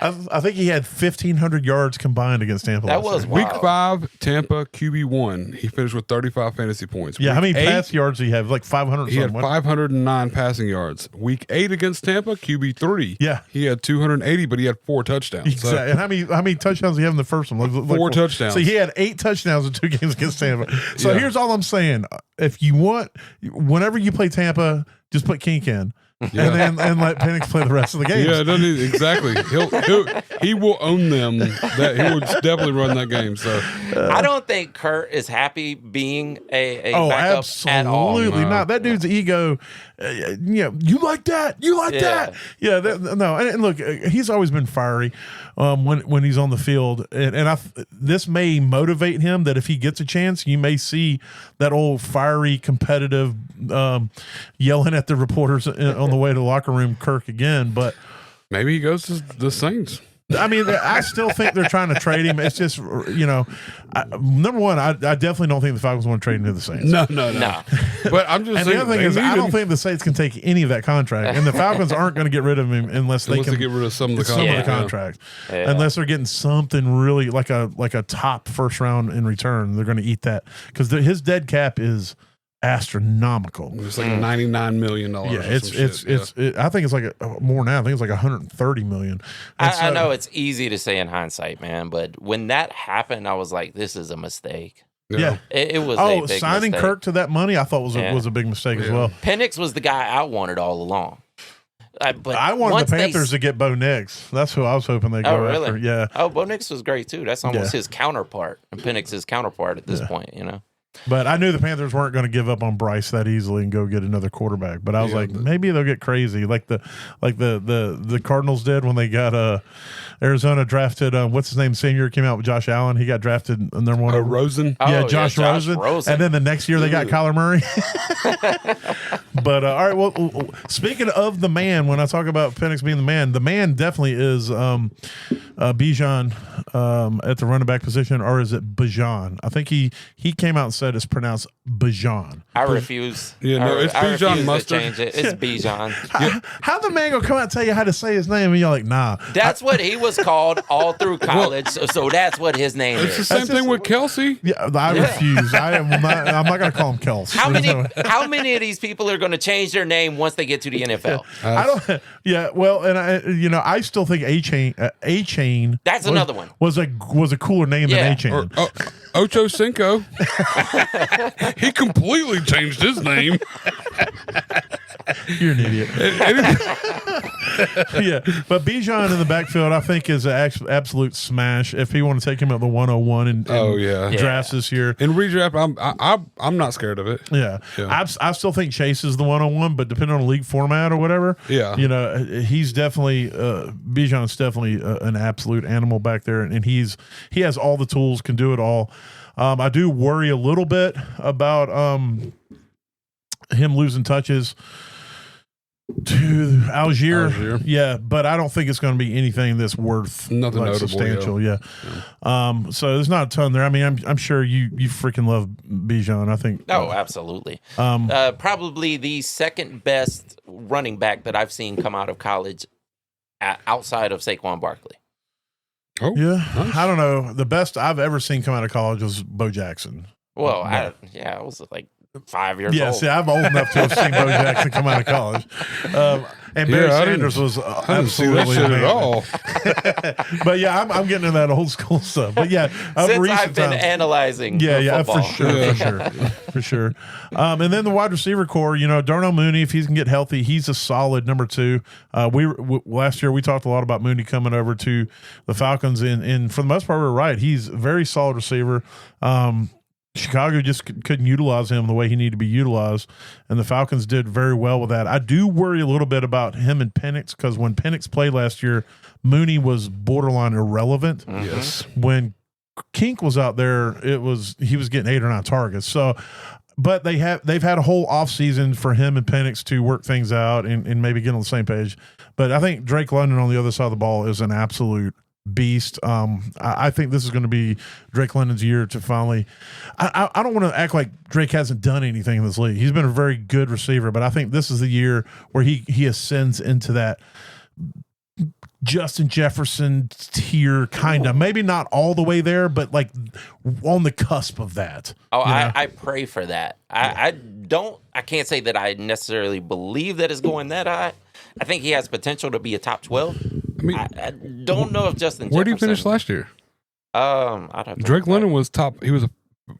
I think he had 1,500 yards combined against Tampa. That was Week 5, Tampa QB1. He finished with 35 fantasy points. Yeah, Week how many 8, pass yards did he have? Like 500. He had 509 passing yards. Week 8 against Tampa QB3. Yeah, he had 280, but he had 4 touchdowns. Exactly. So. And how many touchdowns did he have in the first one? Like 4 touchdowns. So he had 8 touchdowns in 2 games against Tampa. So here's all I'm saying: if you want, whenever you play Tampa, just put Kink in. Yeah. And let Penix play the rest of the games. Yeah, doesn't he? Exactly. He will own them. That he will definitely run that game. So I don't think Kurt is happy being a backup at all. Absolutely not. That dude's ego. You like that? You like that? Yeah. No. And look, he's always been fiery when he's on the field, and this may motivate him that if he gets a chance, you may see that old fiery, competitive, yelling at the reporters on the way to the locker room, Kirk again. But maybe he goes to the Saints. I mean, I still think they're trying to trade him. It's just, number one, I definitely don't think the Falcons want to trade him to the Saints. No. But I'm just and saying. the other thing is, I don't think the Saints can take any of that contract, and the Falcons aren't going to get rid of him unless they can get rid of some of the contracts. Unless they're getting something really like a top first round in return, they're going to eat that because his dead cap is astronomical. It's like $99 million. Yeah, I think it's like more now. I think it's like $130 million. I know it's easy to say in hindsight, man, but when that happened, I was like, "This is a mistake." Yeah, it was. A big signing mistake. Kirk to that money, I thought was a big mistake as well. Penix was the guy I wanted all along. But I wanted the Panthers to get Bo Nix. That's who I was hoping they'd go after. Yeah. Oh, Bo Nix was great too. That's almost his counterpart, and Penix's counterpart at this point. But I knew the Panthers weren't going to give up on Bryce that easily and go get another quarterback. But I was like, maybe they'll get crazy, like the Cardinals did when they got Arizona drafted. What's his name? Same year came out with Josh Allen. He got drafted in their one. Rosen. Yeah, Josh Rosen. And then the next year they got Kyler Murray. But all right. Well, speaking of the man, when I talk about Penix being the man definitely is Bijan at the running back position, or is it Bijan? I think he came out and said it's pronounced Bijan. I refuse. Yeah, no, it's I Bijan refuse Mustard. to change it. It's Bijan. How the man gonna come out and tell you how to say his name and you're like, nah. That's what he was called all through college. So that's what his name It's the is. same thing with Kelsey. Yeah, I refuse. I'm not gonna call him Kels. How many of these people are going to change their name once they get to the NFL? I don't. Yeah, well, and I still think A Chain. That's another one. Was a cooler name than A Chain. Ocho Cinco. He completely changed his name. You're an idiot. Yeah, but Bijan in the backfield, I think, is an absolute smash. If he want to take him at the 101 and drafts this year In redraft, I'm not scared of it. Yeah. I still think Chase is the 101, but depending on the league format or whatever, he's definitely Bijan's definitely an absolute animal back there, and he has all the tools, can do it all. I do worry a little bit about him losing touches to Algier. Yeah, but I don't think it's going to be anything that's worth nothing notable, substantial. Yeah. So there's not a ton there. I mean, I'm sure you freaking love Bijan. I think. Oh, absolutely. Probably the second best running back that I've seen come out of college outside of Saquon Barkley. Oh, yeah. Nice. I don't know. The best I've ever seen come out of college was Bo Jackson. Well, I was like 5 years old. Yeah, see, I'm old enough to have seen Bo Jackson come out of college. And Barry Sanders was absolutely amazing at all. But yeah, I'm getting into that old school stuff. But yeah, since I've been analyzing, football. for sure. And then the wide receiver core, Darnell Mooney, if he can get healthy, he's a solid number 2. Last year we talked a lot about Mooney coming over to the Falcons, and for the most part we're right. He's a very solid receiver. Chicago just couldn't utilize him the way he needed to be utilized, and the Falcons did very well with that. I do worry a little bit about him and Penix, because when Penix played last year, Mooney was borderline irrelevant. Mm-hmm. Yes. When Kink was out there, he was getting 8 or 9 targets. So, but they've had a whole offseason for him and Penix to work things out and maybe get on the same page. But I think Drake London on the other side of the ball is an absolute beast. I think this is going to be Drake London's year to finally. I don't want to act like Drake hasn't done anything in this league. He's been a very good receiver, but I think this is the year where he ascends into that Justin Jefferson tier, kind of. Maybe not all the way there, but like on the cusp of that. Oh, I pray for that. I can't say that I necessarily believe that it's going that high. I think he has potential to be a top 12. I mean, I don't know if Justin Jefferson. Where did he finish last year? Drake London was top. He was a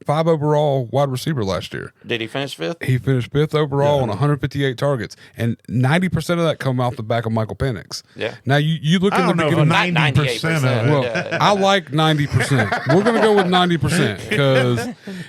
5 overall wide receiver last year. Did he finish 5th? He finished 5th overall on 158 targets, and 90% of that come off the back of Michael Penix. Yeah. Now you look in the beginning. 90% of it. Well, I like 90%. We're going to go with 90% because,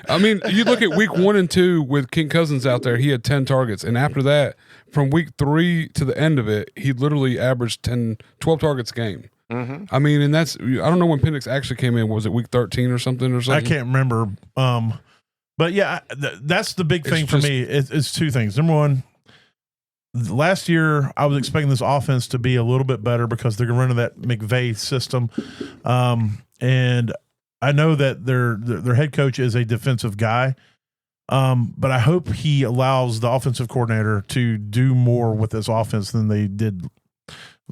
I mean, you look at week 1 and 2 with King Cousins out there, he had 10 targets. And after that, from week 3 to the end of it, he literally averaged 12 targets a game. Mm-hmm. I mean, and that's, I don't know when Penix actually came in. Was it week 13 or something? I can't remember. But yeah, that's the big thing for me. It's 2 things. Number one, last year I was expecting this offense to be a little bit better because they're running that McVay system. And I know that their head coach is a defensive guy. But I hope he allows the offensive coordinator to do more with this offense than they did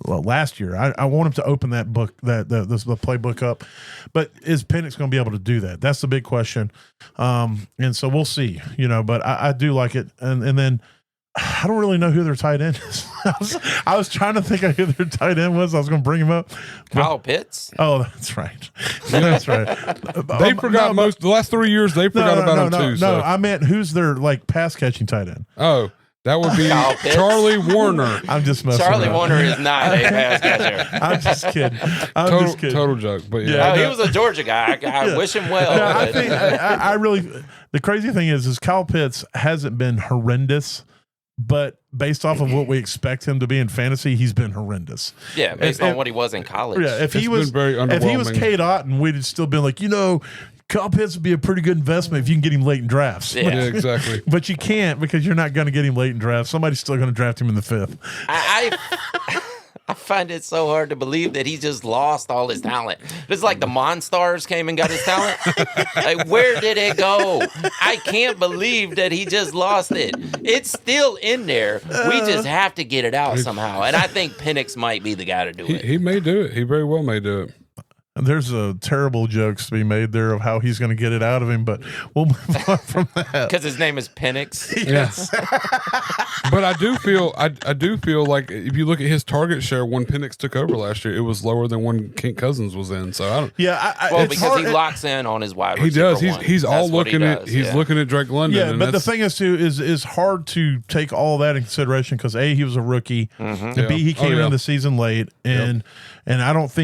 last year. I want him to open that book, the playbook up. But is Penix going to be able to do that? That's the big question. And so we'll see, but I do like it. And then I don't really know who their tight end is. I was trying to think of who their tight end was. I was going to bring him up. Kyle Pitts? Oh, that's right. That's right. They forgot the last 3 years. They forgot about him too. No, I meant who's their pass catching tight end. Oh, that would be Charlie Warner. I'm just messing Charlie around. Warner is not a pass catcher. I'm just kidding. Total joke. But yeah. He was a Georgia guy. I wish him well. No, I think I really. The crazy thing is Kyle Pitts hasn't been horrendous. But based off of what we expect him to be in fantasy, he's been horrendous. Yeah, based on what he was in college. Yeah, if he was Cade Otton, we'd have still been like, Kyle Pitts would be a pretty good investment if you can get him late in drafts. Yeah, exactly. But you can't because you're not going to get him late in drafts. Somebody's still going to draft him in the 5th. I find it so hard to believe that he just lost all his talent. It's like the Monstars came and got his talent. Like, where did it go? I can't believe that he just lost it. It's still in there. We just have to get it out somehow. And I think Penix might be the guy to do it. He may do it. He very well may do it. There's terrible jokes to be made there of how he's going to get it out of him, but we'll move on from that. Because his name is Penix. Yes. But I do feel like if you look at his target share when Penix took over last year, it was lower than when Kent Cousins was in. So I don't. Yeah, well, because he locks in on his wide receiver. He does. He's all looking at. He's looking at Drake London. Yeah, but the thing is too is hard to take all that in consideration because A, he was a rookie, and B, he came in the season late, and I don't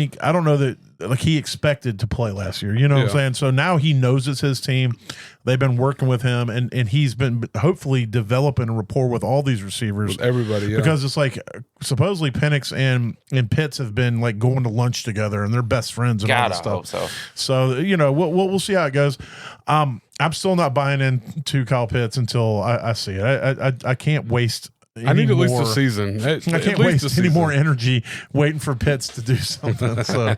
know that. Like he expected to play last year, you know what I'm saying? So now he knows it's his team. They've been working with him, and he's been hopefully developing a rapport with all these receivers, with everybody. Because it's like supposedly Penix and Pitts have been like going to lunch together, and they're best friends and all that stuff. Hope so. So you know, we'll see how it goes. I'm still not buying into Kyle Pitts until I see it. I can't waste. I need at least a season. I can't waste any more energy waiting for Pitts to do something. So,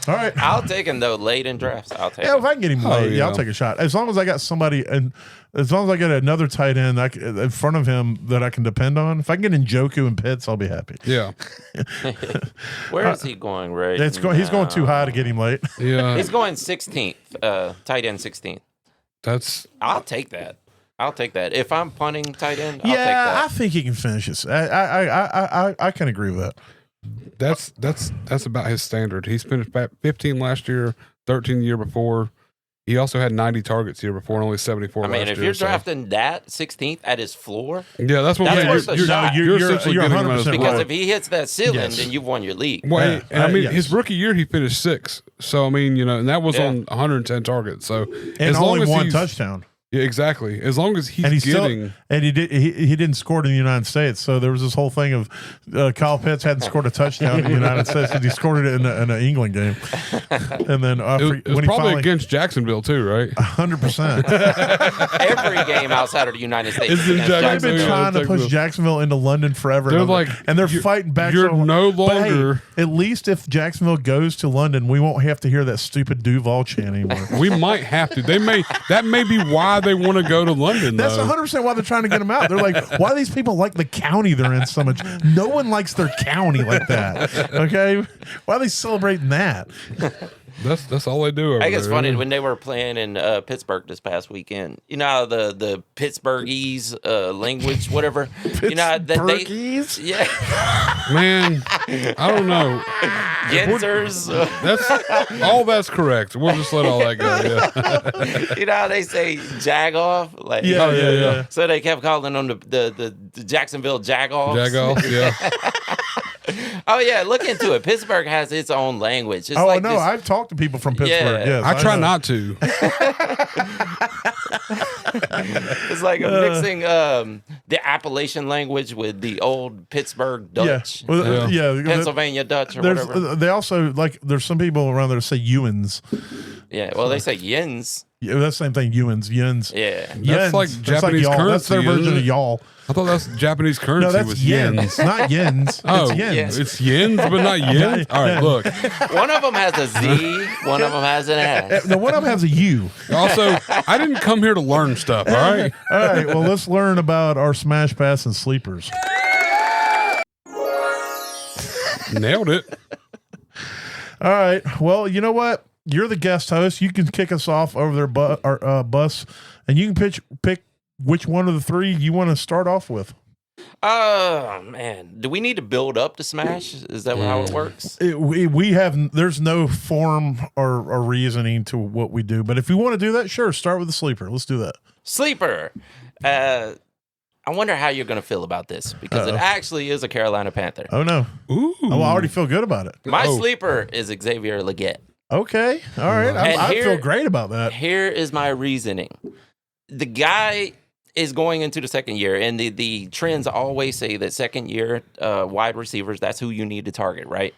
all right, I'll take him though late in drafts. I'll take him. Yeah, if I can get him late, I'll take a shot. As long as I got somebody, and as long as I get another tight end in front of him that I can depend on. If I can get Njoku and Pitts, I'll be happy. Yeah. Where is he going? Right? He's going too high to get him late. Yeah. He's going 16th, tight end 16th. I'll take that. I'll take that. If I'm punting tight end, I'll take that. I think he can finish it. I can agree with that. That's about his standard. He's finished 15 last year, 13 the year before. He also had 90 targets the year before and only 74 last year. I mean, if you're drafting that 16th at his floor, yeah, that's what you're essentially 100% getting because if he hits that ceiling, then you've won your league. Well, his rookie year he finished 6th. So I mean, and that was on 110 targets. So and as only long as one touchdown. Yeah, exactly. As long as he's getting, he didn't score it in the United States. So there was this whole thing of Kyle Pitts hadn't scored a touchdown in the United States, and he scored it in an England game. And then it was probably against Jacksonville too, right? 100%. Every game outside of the United States. They've been trying to push Jacksonville into London forever. They're fighting back. You're no longer. Hey, at least if Jacksonville goes to London, we won't have to hear that stupid Duval chant anymore. We might have to. That may be why they want to go to London. That's 100% why they're trying to get them out. They're like, why do these people like the county they're in so much? No one likes their county like that. Okay, why are they celebrating that? That's all they do. I think it's funny when they were playing in Pittsburgh this past weekend. You know how the Pittsburghese language, whatever. Pittsburghese? Man, I don't know. Yenzers. That's correct. We'll just let all that go. Yeah. You know how they say jag-off? Like, yeah. So they kept calling them the Jacksonville Jag-offs. Jag-off, yeah. Oh yeah, look into it. Pittsburgh has its own language. It's I've talked to people from Pittsburgh. Yes, I try not to. It's like mixing the Appalachian language with the old Pittsburgh Dutch. Pennsylvania Dutch or whatever. They also there's some people around there that say Ewans. Yeah, well, they say yens. Yeah, that's the same thing. Ewans, yens. Yeah, that's like Japanese currency. That's their version of y'all. I thought that's Japanese currency. No, that's was yens, not yens. Oh, it's yens. It's yens, but not yens. All right, look. One of them has a Z. One of them has an S. No, one of them has a U. Also, I didn't come here to learn stuff. All right. All right. Well, let's learn about our smash pass and sleepers. Nailed it. All right. Well, you know what? You're the guest host. You can kick us off over their bus, and you can pick which one of the three you want to start off with. Oh man, do we need to build up to Smash? Is that how it works? We have. There's no form or reasoning to what we do, but if you want to do that, sure. Start with the sleeper. Let's do that. Sleeper. I wonder how you're going to feel about this because it actually is a Carolina Panther. Oh no! Ooh. I already feel good about it. My sleeper is Xavier Legette. Okay. All right. I feel great about that. Here is my reasoning. The guy is going into the second year, and the trends always say that second year wide receivers, that's who you need to target, right?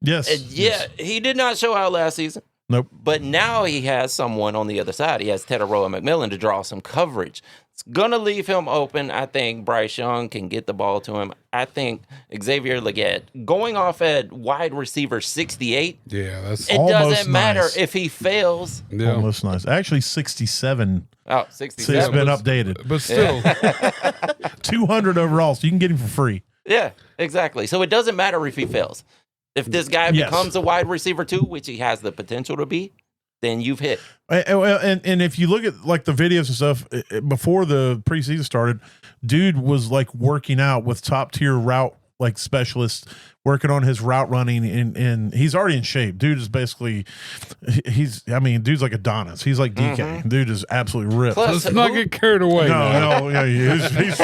Yes. He did not show out last season. Nope. But now he has someone on the other side. He has Teteroa McMillan to draw some coverage. It's going to leave him open. I think Bryce Young can get the ball to him. I think Xavier Legette going off at wide receiver 68. Yeah, that's it almost doesn't matter nice. if he fails. Yeah. Almost nice. Actually, 67. Oh, It's 67. been updated. But still, 200 overall, so you can get him for free. Yeah, exactly. So it doesn't matter if he fails. If this guy Yes. becomes a wide receiver 2, which he has the potential to be, then you've hit. And if you look at like the videos and stuff before the preseason started, dude was like working out with top tier route like specialists, working on his route running, and he's already in shape. Dude is basically dude's like Adonis. He's like DK. Mm-hmm. Dude is absolutely ripped. Plus, let's not get carried away. No, he's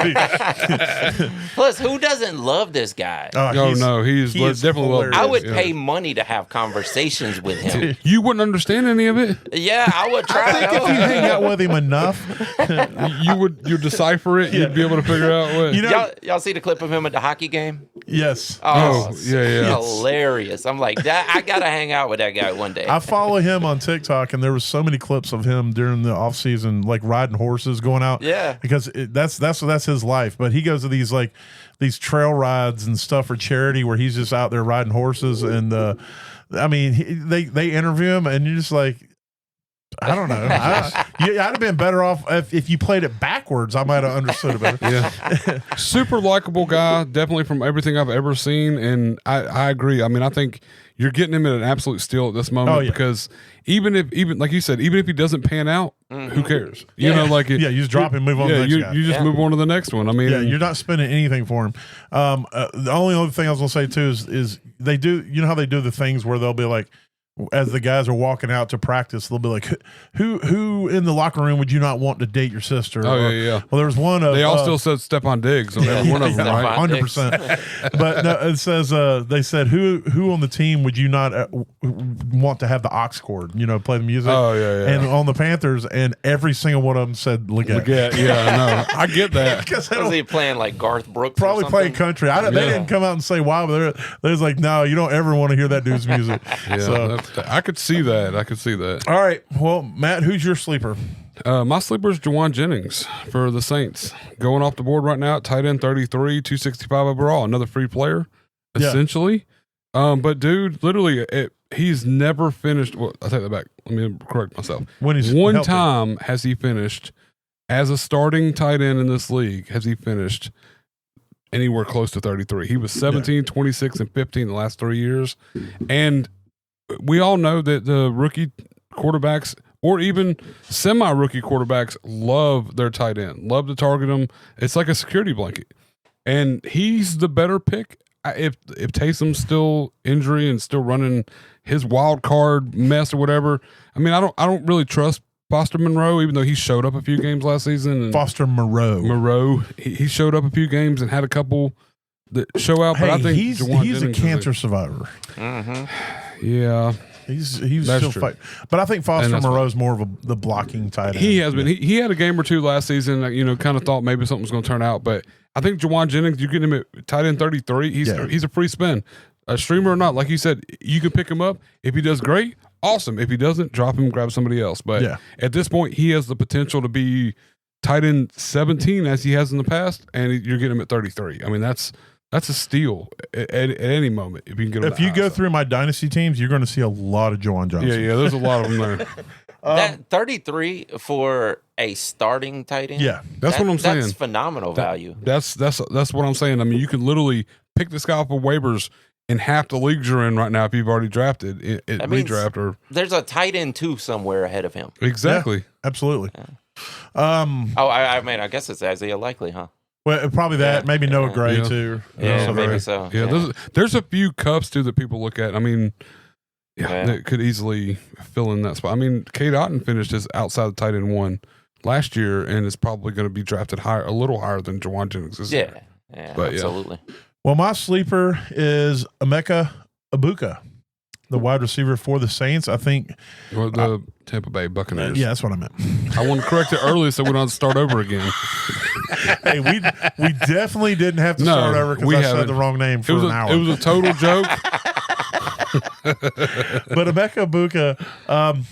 Plus, who doesn't love this guy? He's he is definitely well. hilarious. I would pay money to have conversations with him. You wouldn't understand any of it. Yeah, I would try. I think if you hang out with him enough, You'd decipher it. You'd be able to figure out what. you know. Y'all see the clip of him at the hockey game? Yes. Oh, it's yeah. hilarious. I'm like, that. I gotta hang out with that guy one day. I follow him on TikTok, and there was so many clips of him during the off season, like riding horses, going out. Yeah, because that's his life. But he goes to these trail rides and stuff for charity, where he's just out there riding horses. And they interview him, and you're just like, I don't know. I'd have been better off if you played it backwards. I might have understood it better. Yeah. Super likable guy, definitely from everything I've ever seen. And I agree. I mean, I think you're getting him at an absolute steal at this moment because even like you said, even if he doesn't pan out, who cares? You know, like you just drop him, move on to the next guy. You just move on to the next one. I mean, you're not spending anything for him. The only other thing I was gonna say too is they do. You know how they do the things where they'll be like, as the guys are walking out to practice, they'll be like, "Who in the locker room would you not want to date your sister?" Oh, yeah. Well, there was one of they all still said Stephon Diggs on every one of them, right? 100%. But no, it says they said who on the team would you not want to have the aux cord? You know, play the music. Oh yeah. And on the Panthers, and every single one of them said Legette. Yeah, I know. I get that. Was he playing like Garth Brooks? Probably or playing country. They didn't come out and say why, but there's like, no, you don't ever want to hear that dude's music. Yeah, So, I could see that. all right. Well, Matt, who's your sleeper? My sleeper is Jawan Jennings for the Saints. Going off the board right now at tight end 33, 265 overall. Another free player, essentially. But dude, literally, he's never finished. Well, I take that back. Let me correct myself. One time has he finished as a starting tight end in this league, has he finished anywhere close to 33. He was 17, 26, and 15 the last 3 years. And we all know that the rookie quarterbacks or even semi-rookie quarterbacks love their tight end, love to target them. It's like a security blanket. And he's the better pick. If Taysom's still injury and still running his wild card mess or whatever, I mean, I don't really trust Foster Monroe, even though he showed up a few games last season. And Foster Moreau. He showed up a few games and had a couple that show out. But I think he's a cancer survivor. Mm-hmm. Yeah. He's still fighting. But I think Foster Moreau's more of the blocking tight end. He has been. He had a game or two last season that, kind of thought maybe something was going to turn out. But I think Jawan Jennings, you get him at tight end 33. He's a free spin. A streamer or not, like you said, you can pick him up. If he does great, awesome. If he doesn't, drop him, grab somebody else. But at this point, he has the potential to be tight end 17 as he has in the past, and you're getting him at 33. I mean, that's a steal at any moment if you can get him. If you go through my dynasty teams, you're going to see a lot of Juwan Johnson. Yeah, there's a lot of them there. That 33 for a starting tight end. Yeah, that's what I'm saying. That's phenomenal value. That's what I'm saying. I mean, you can literally pick this guy up on waivers in half the leagues you're in right now if you've already drafted redraft or there's a tight end 2 somewhere ahead of him. Exactly. Yeah, absolutely. Yeah. I guess it's Isaiah Likely, huh? Well, probably that. Maybe Noah Gray too. Yeah, maybe so. Yeah, there's a few cups too that people look at. I mean, that could easily fill in that spot. I mean, Cade Otton finished as outside the tight end 1 last year, and is probably going to be drafted a little higher than Jawan Jennings is. Yeah, absolutely. Well, my sleeper is Emeka Ibuka, the wide receiver for the Saints. I think the Tampa Bay Buccaneers. Yeah, that's what I meant. I want to correct it early so we don't have to start over again. Hey, we definitely didn't have to start over because I said the wrong name for an hour. It was a total joke. But Emeka Egbuka,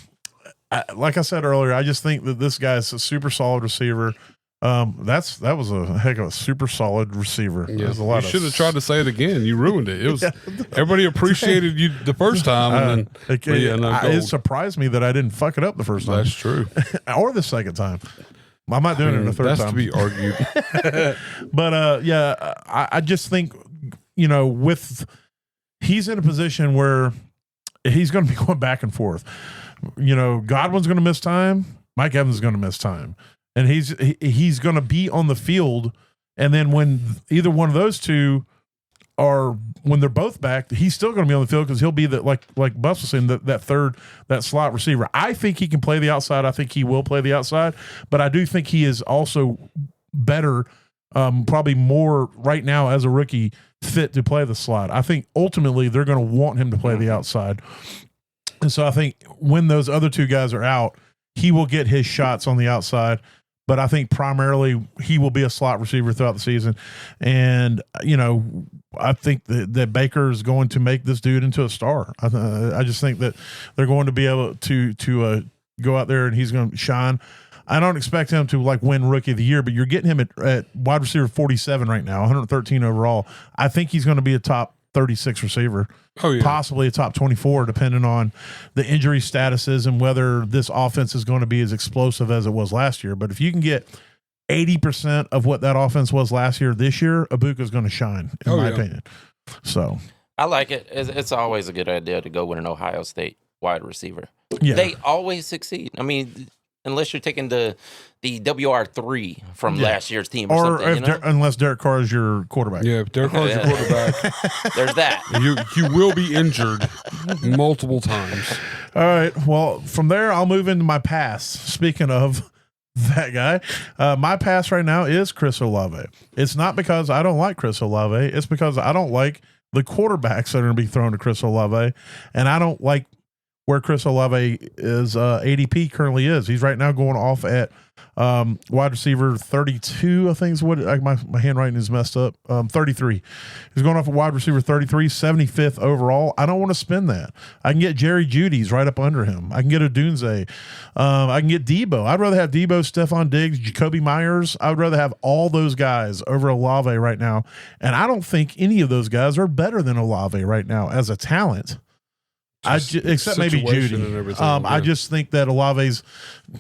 like I said earlier, I just think that this guy's a super solid receiver. That was a heck of a super solid receiver. Yeah. There's a lot You should have tried to say it again. You ruined it. It was everybody appreciated you the first time, and then it surprised me that I didn't fuck it up the first time. That's true, or the second time. I'm not doing it the third time. That's to be argued. But I just think he's in a position where he's going to be going back and forth. Godwin's going to miss time. Mike Evans is going to miss time. And he's going to be on the field, and then when either one of those two when they're both back, he's still going to be on the field because he'll be like Buff was saying, that slot receiver. I think he can play the outside. I think he will play the outside, but I do think he is also better, probably more right now as a rookie fit to play the slot. I think ultimately they're going to want him to play the outside, and so I think when those other two guys are out, he will get his shots on the outside. But I think primarily he will be a slot receiver throughout the season. And, I think that Baker is going to make this dude into a star. I just think that they're going to be able to go out there and he's going to shine. I don't expect him to win Rookie of the Year, but you're getting him at wide receiver 47 right now, 113 overall. I think he's going to be a top 36 receiver. Oh, yeah. Possibly a top 24, depending on the injury statuses and whether this offense is going to be as explosive as it was last year. But if you can get 80% of what that offense was last year, this year, Egbuka is going to shine, in my opinion. So I like it. It's always a good idea to go with an Ohio State wide receiver. Yeah. They always succeed. I mean, unless you're taking the WR3 from last year's team or something. Unless Derek Carr is your quarterback. Yeah, if Derek Carr is your quarterback, there's that. You will be injured multiple times. All right. Well, from there, I'll move into my pass. Speaking of that guy, my pass right now is Chris Olave. It's not because I don't like Chris Olave. It's because I don't like the quarterbacks that are going to be thrown to Chris Olave, and I don't like where Chris Olave is ADP currently is. He's right now going off at wide receiver 32, I think is what my handwriting is messed up. 33. He's going off at wide receiver 33, 75th overall. I don't want to spend that. I can get Jerry Judy's right up under him. I can get Odunze. I can get Debo. I'd rather have Debo, Stephon Diggs, Jacoby Myers. I would rather have all those guys over Olave right now. And I don't think any of those guys are better than Olave right now as a talent. Except maybe Judy. I just think that Olave's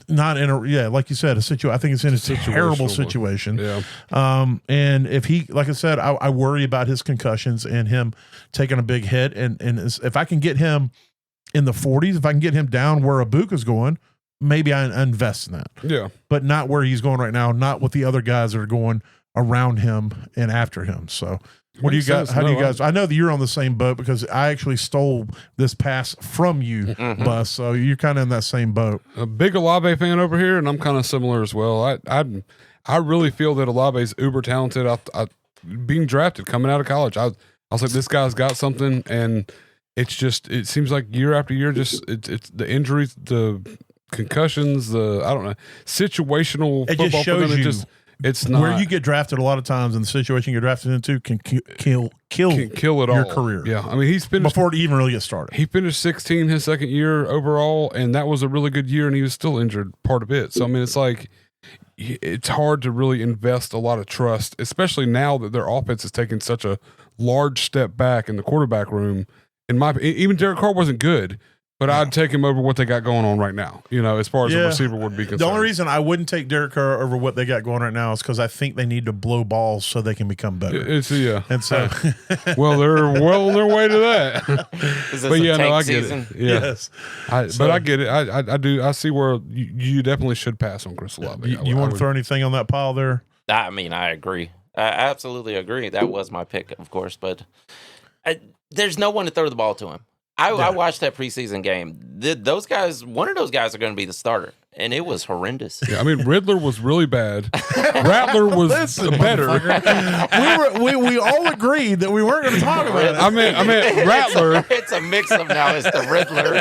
not in like you said, a situation. I think it's in a terrible situation. Yeah. And if he, like I said, I worry about his concussions and him taking a big hit. And if I can get him in the 40s, if I can get him down where Egbuka's going, maybe I invest in that. Yeah. But not where he's going right now. Not with the other guys that are going around him and after him. So. What do you guys? How do you guys? I know that you're on the same boat because I actually stole this pass from you, Bus. So you're kind of in that same boat. A big Olave fan over here, and I'm kind of similar as well. I really feel that Olave's uber talented. Being drafted coming out of college, I was like, this guy's got something, and it seems like year after year, it's the injuries, the concussions, I don't know, situational it football. Just shows you. It's not where you get drafted a lot of times, and the situation you get drafted into can kill it your all. career. Yeah, I mean he's finished before it even really gets started. He finished 16 his second year overall, and that was a really good year, and he was still injured part of it. So I mean, it's hard to really invest a lot of trust, especially now that their offense is taking such a large step back in the quarterback room. Even Derek Carr wasn't good. But I'd take him over what they got going on right now, as far as a receiver would be concerned. The only reason I wouldn't take Derek Carr over what they got going right now is because I think they need to blow balls so they can become better. And so, well, they're well on their way to that. Is this a tank season? Get it. Yeah. Yes. But I get it. I do. I see where you definitely should pass on Chris Olave. You want to throw anything on that pile there? I mean, I agree. I absolutely agree. That was my pick, of course. But there's no one to throw the ball to him. I watched that preseason game. Those guys, one of those guys are going to be the starter, and it was horrendous. Yeah, I mean, Riddler was really bad. Rattler was better. we all agreed that we weren't going to talk about it. I mean, Rattler. It's a mix-up now. It's the Riddler.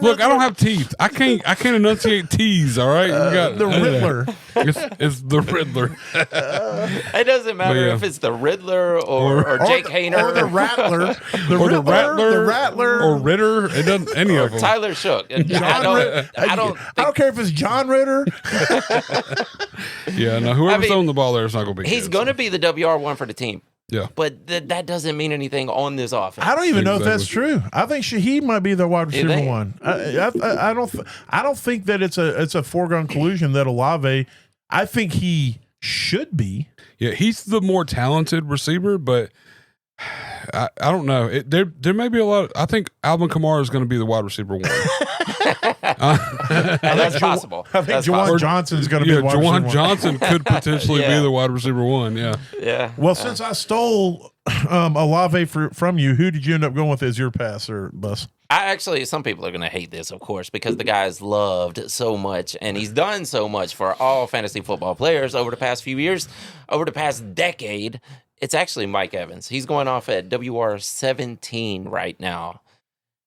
Look, I don't have teeth. I can't enunciate T's. All right, you got the Riddler. It's the Riddler. It doesn't matter if it's the Riddler or Jake Hayner or the Rattler, the Rattler, or Ritter. It doesn't any of them. Tyler Shook. I don't care if it's John Ritter. Yeah, no. Whoever's throwing the ball there is not going to be. He's going to be the WR1 for the team. Yeah, but that doesn't mean anything on this offense. I don't even know if that's true. I think Shaheed might be the wide receiver one. I don't think that it's a foregone conclusion that Olave. I think he should be. Yeah, he's the more talented receiver, but I don't know. There may be a lot. I think Alvin Kamara is going to be the wide receiver one. That's possible. I think Juwan Johnson is going to be the wide receiver one. Juwan Johnson could potentially be the wide receiver one. Yeah. Yeah. Well, since I stole Olave from you, who did you end up going with as your passer, Bus? Some people are going to hate this, of course, because the guy's loved so much and he's done so much for all fantasy football players over the past few years, over the past decade. It's actually Mike Evans. He's going off at WR17 right now.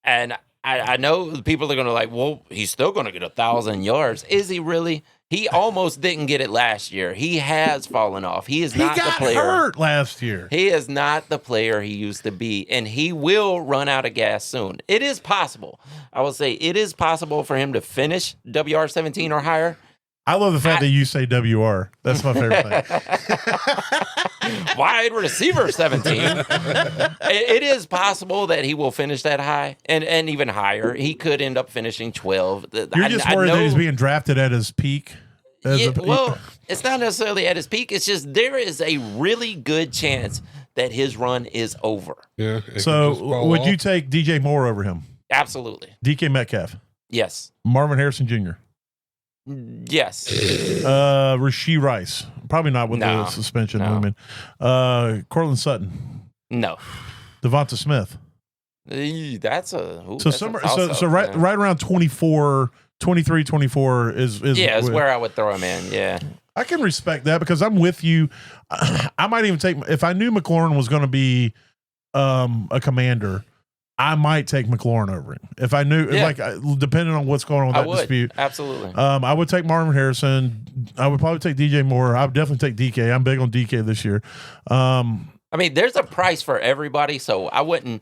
And I know people are going to well, he's still going to get 1,000 yards. Is he really? He almost didn't get it last year. He has fallen off. He is not the player. He got hurt last year. He is not the player he used to be, and he will run out of gas soon. It is possible. I will say it is possible for him to finish WR17 or higher. I love the fact that you say WR. That's my favorite thing. Wide receiver 17. It is possible that he will finish that high and even higher. He could end up finishing 12. You're just worried that he's being drafted at his peak? Well, it's not necessarily at his peak. It's just there is a really good chance that his run is over. Yeah. So would you take DJ Moore over him? Absolutely. DK Metcalf? Yes. Marvin Harrison Jr.? Yes. Rashee Rice? Probably not with the suspension. No. I mean, Cortland Sutton? No. Devonta Smith? That's right around 24, 23, 24 is where I would throw him in. Yeah. I can respect that because I'm with you. I might even take, if I knew McLaurin was going to be a commander, I might take McLaurin over him. If I knew, depending on what's going on with that dispute. Absolutely. I would take Marvin Harrison. I would probably take DJ Moore. I would definitely take DK. I'm big on DK this year. I mean, there's a price for everybody, so I wouldn't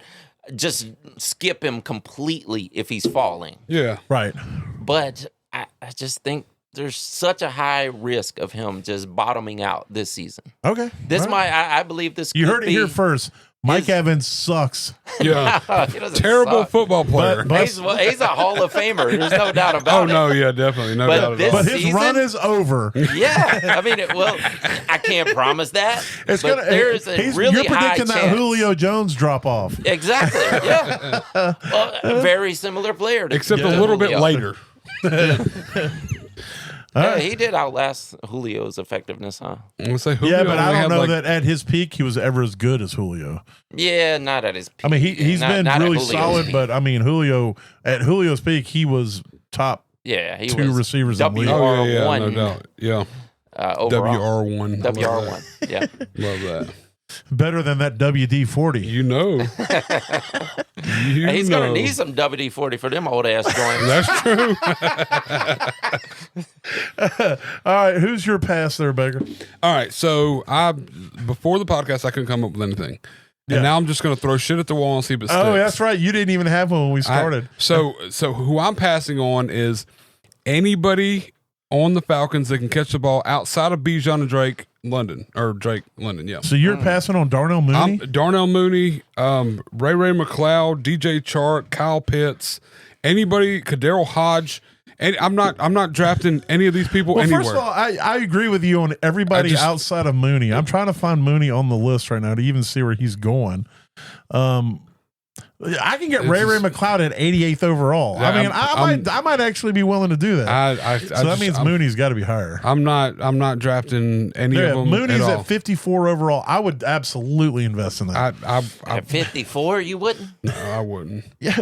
just skip him completely if he's falling. Yeah. Right. But I just think there's such a high risk of him just bottoming out this season. Okay. I believe this. You heard it here first. Mike Evans sucks. Yeah. Terrible football player. But he's a Hall of Famer. There's no doubt about it. Oh, no, yeah, definitely. No doubt about it. But his run is over. Yeah. I mean, I can't promise that. There's a really you're predicting high that chance. Julio Jones drop off. Exactly. Yeah. Well, a very similar player. Except a little bit later. He did outlast Julio's effectiveness, huh? I'm say Julio. Yeah, but I don't know that at his peak he was ever as good as Julio. Yeah, not at his peak. I mean, he's been really solid, peak. but I mean, at Julio's peak, he was top he two was receivers in the league. Oh, yeah, no doubt. Yeah. Overall. WR1. WR1. Yeah. Love that. Better than that WD-40. You know. He's going to need some WD-40 for them old ass joints. That's true. All right. Who's your pass there, Baker? All right. So before the podcast, I couldn't come up with anything. And now I'm just going to throw shit at the wall and see if it sticks. Oh, that's right. You didn't even have one when we started. So who I'm passing on is anybody on the Falcons that can catch the ball outside of Bijan and Drake London. Yeah. So you're passing on Darnell Mooney? Darnell Mooney, Ray McLeod, DJ Chark, Kyle Pitts, anybody, Kaderil Hodge. And I'm not drafting any of these people anywhere. First of all, I agree with you on everybody outside of Mooney. I'm trying to find Mooney on the list right now to even see where he's going. I can get Ray McLeod at 88th overall. Yeah, I mean, I might actually be willing to do that. So that means Mooney's got to be higher. I'm not drafting any of them. Mooney's at 54 overall. I would absolutely invest in that. At 54, you wouldn't? No, I wouldn't. Yeah,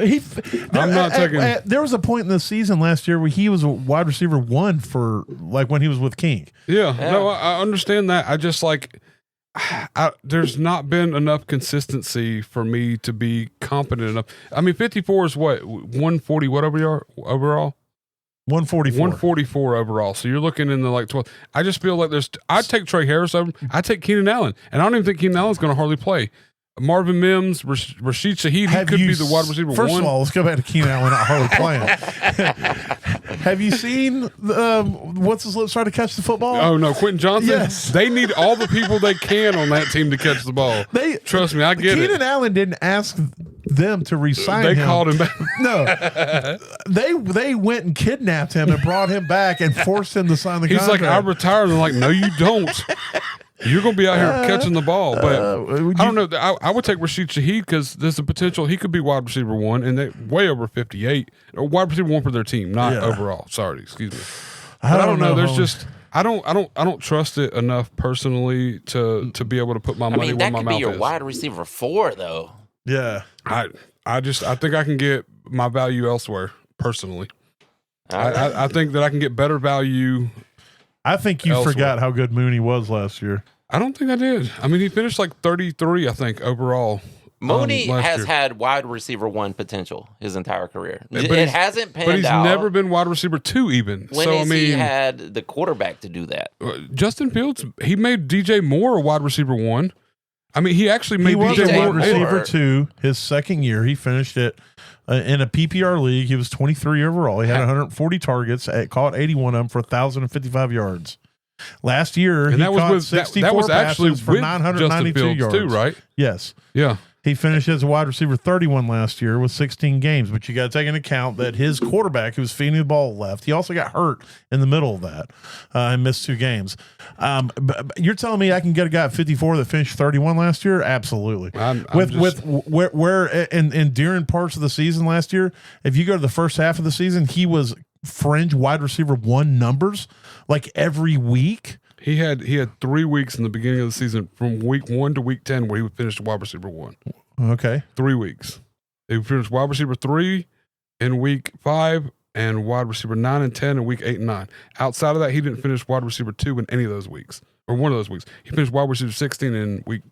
I'm not taking. There was a point in the season last year where he was a wide receiver 1 for when he was with King. Yeah. No, I understand that. I just there's not been enough consistency for me to be competent enough. I mean, 54 is what, 140, whatever you are overall? 144. 144 overall. So you're looking in the like 12. I just feel like I'd take Trey Harris over. I'd take Keenan Allen. And I don't even think Keenan Allen's going to hardly play. Marvin Mims, Rashid Shaheed, he could be the wide receiver first one. Of all, let's go back to Keenan Allen not hardly playing. Have you seen what's his lips try to catch the football? Oh no, Quentin Johnson. Yes. They need all the people they can on that team to catch the ball. Trust me, I get it. Keenan Allen didn't ask them to resign him. They called him back. No, they went and kidnapped him and brought him back and forced him to sign the contract. He's like, I retired. They're like, no, you don't. You're going to be out here catching the ball. But I don't know. I would take Rashid Shaheed because there's a potential he could be wide receiver one, and they way over 58. Or wide receiver one for their team, not overall. Sorry, excuse me. But I don't know. There's just I don't trust it enough personally to be able to put my money where my mouth is. That could be your wide receiver 4, though. Yeah. I think I can get my value elsewhere personally. I think that I can get better value. I think you forgot how good Mooney was last year. I don't think I did. I mean, he finished like 33, I think, overall. Mooney has had wide receiver 1 potential his entire career. It hasn't panned out. But he's never been wide receiver 2 even. When he had the quarterback to do that? Justin Fields, he made DJ Moore a wide receiver 1. I mean, he actually made DJ Moore wide receiver 2 his second year. He finished it in a PPR league. He was 23 overall. He had 140 targets, caught 81 of them for 1,055 yards. Last year, he caught 64 passes for 992 yards too, right? Yes. Yeah. He finished as a wide receiver 31 last year with 16 games, but you got to take into account that his quarterback, who was feeding the ball left, he also got hurt in the middle of that and missed 2 games. But you're telling me I can get a guy at 54 that finished 31 last year? Absolutely. And during parts of the season last year, if you go to the first half of the season, he was fringe wide receiver 1 numbers like every week. He had 3 weeks in the beginning of the season from week 1 to week 10 where he finished wide receiver 1. Okay. 3 weeks. He finished wide receiver 3 in week 5 and wide receiver 9 and 10 in week 8 and 9. Outside of that, he didn't finish wide receiver 2 in any of those weeks. Or one of those weeks. He finished wide receiver 16 in week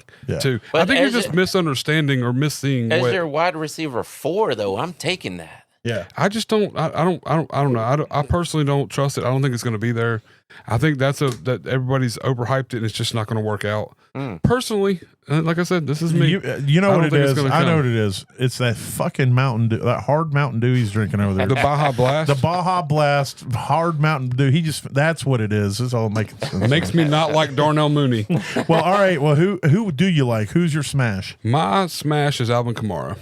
2. But I think you're just misunderstanding or misseeing. As your wide receiver 4, though, I'm taking that. Yeah, I just don't. I don't know. I personally don't trust it. I don't think it's going to be there. I think that everybody's overhyped it, and it's just not going to work out. Personally, like I said, this is me. You know what it is? I know what it is. It's that fucking Mountain Dew, that hard Mountain Dew he's drinking over there. The Baja Blast. The Baja Blast, hard Mountain Dew. That's what it is. That's all making sense. Makes me not like Darnell Mooney. Well, all right. Well, who do you like? Who's your smash? My smash is Alvin Kamara.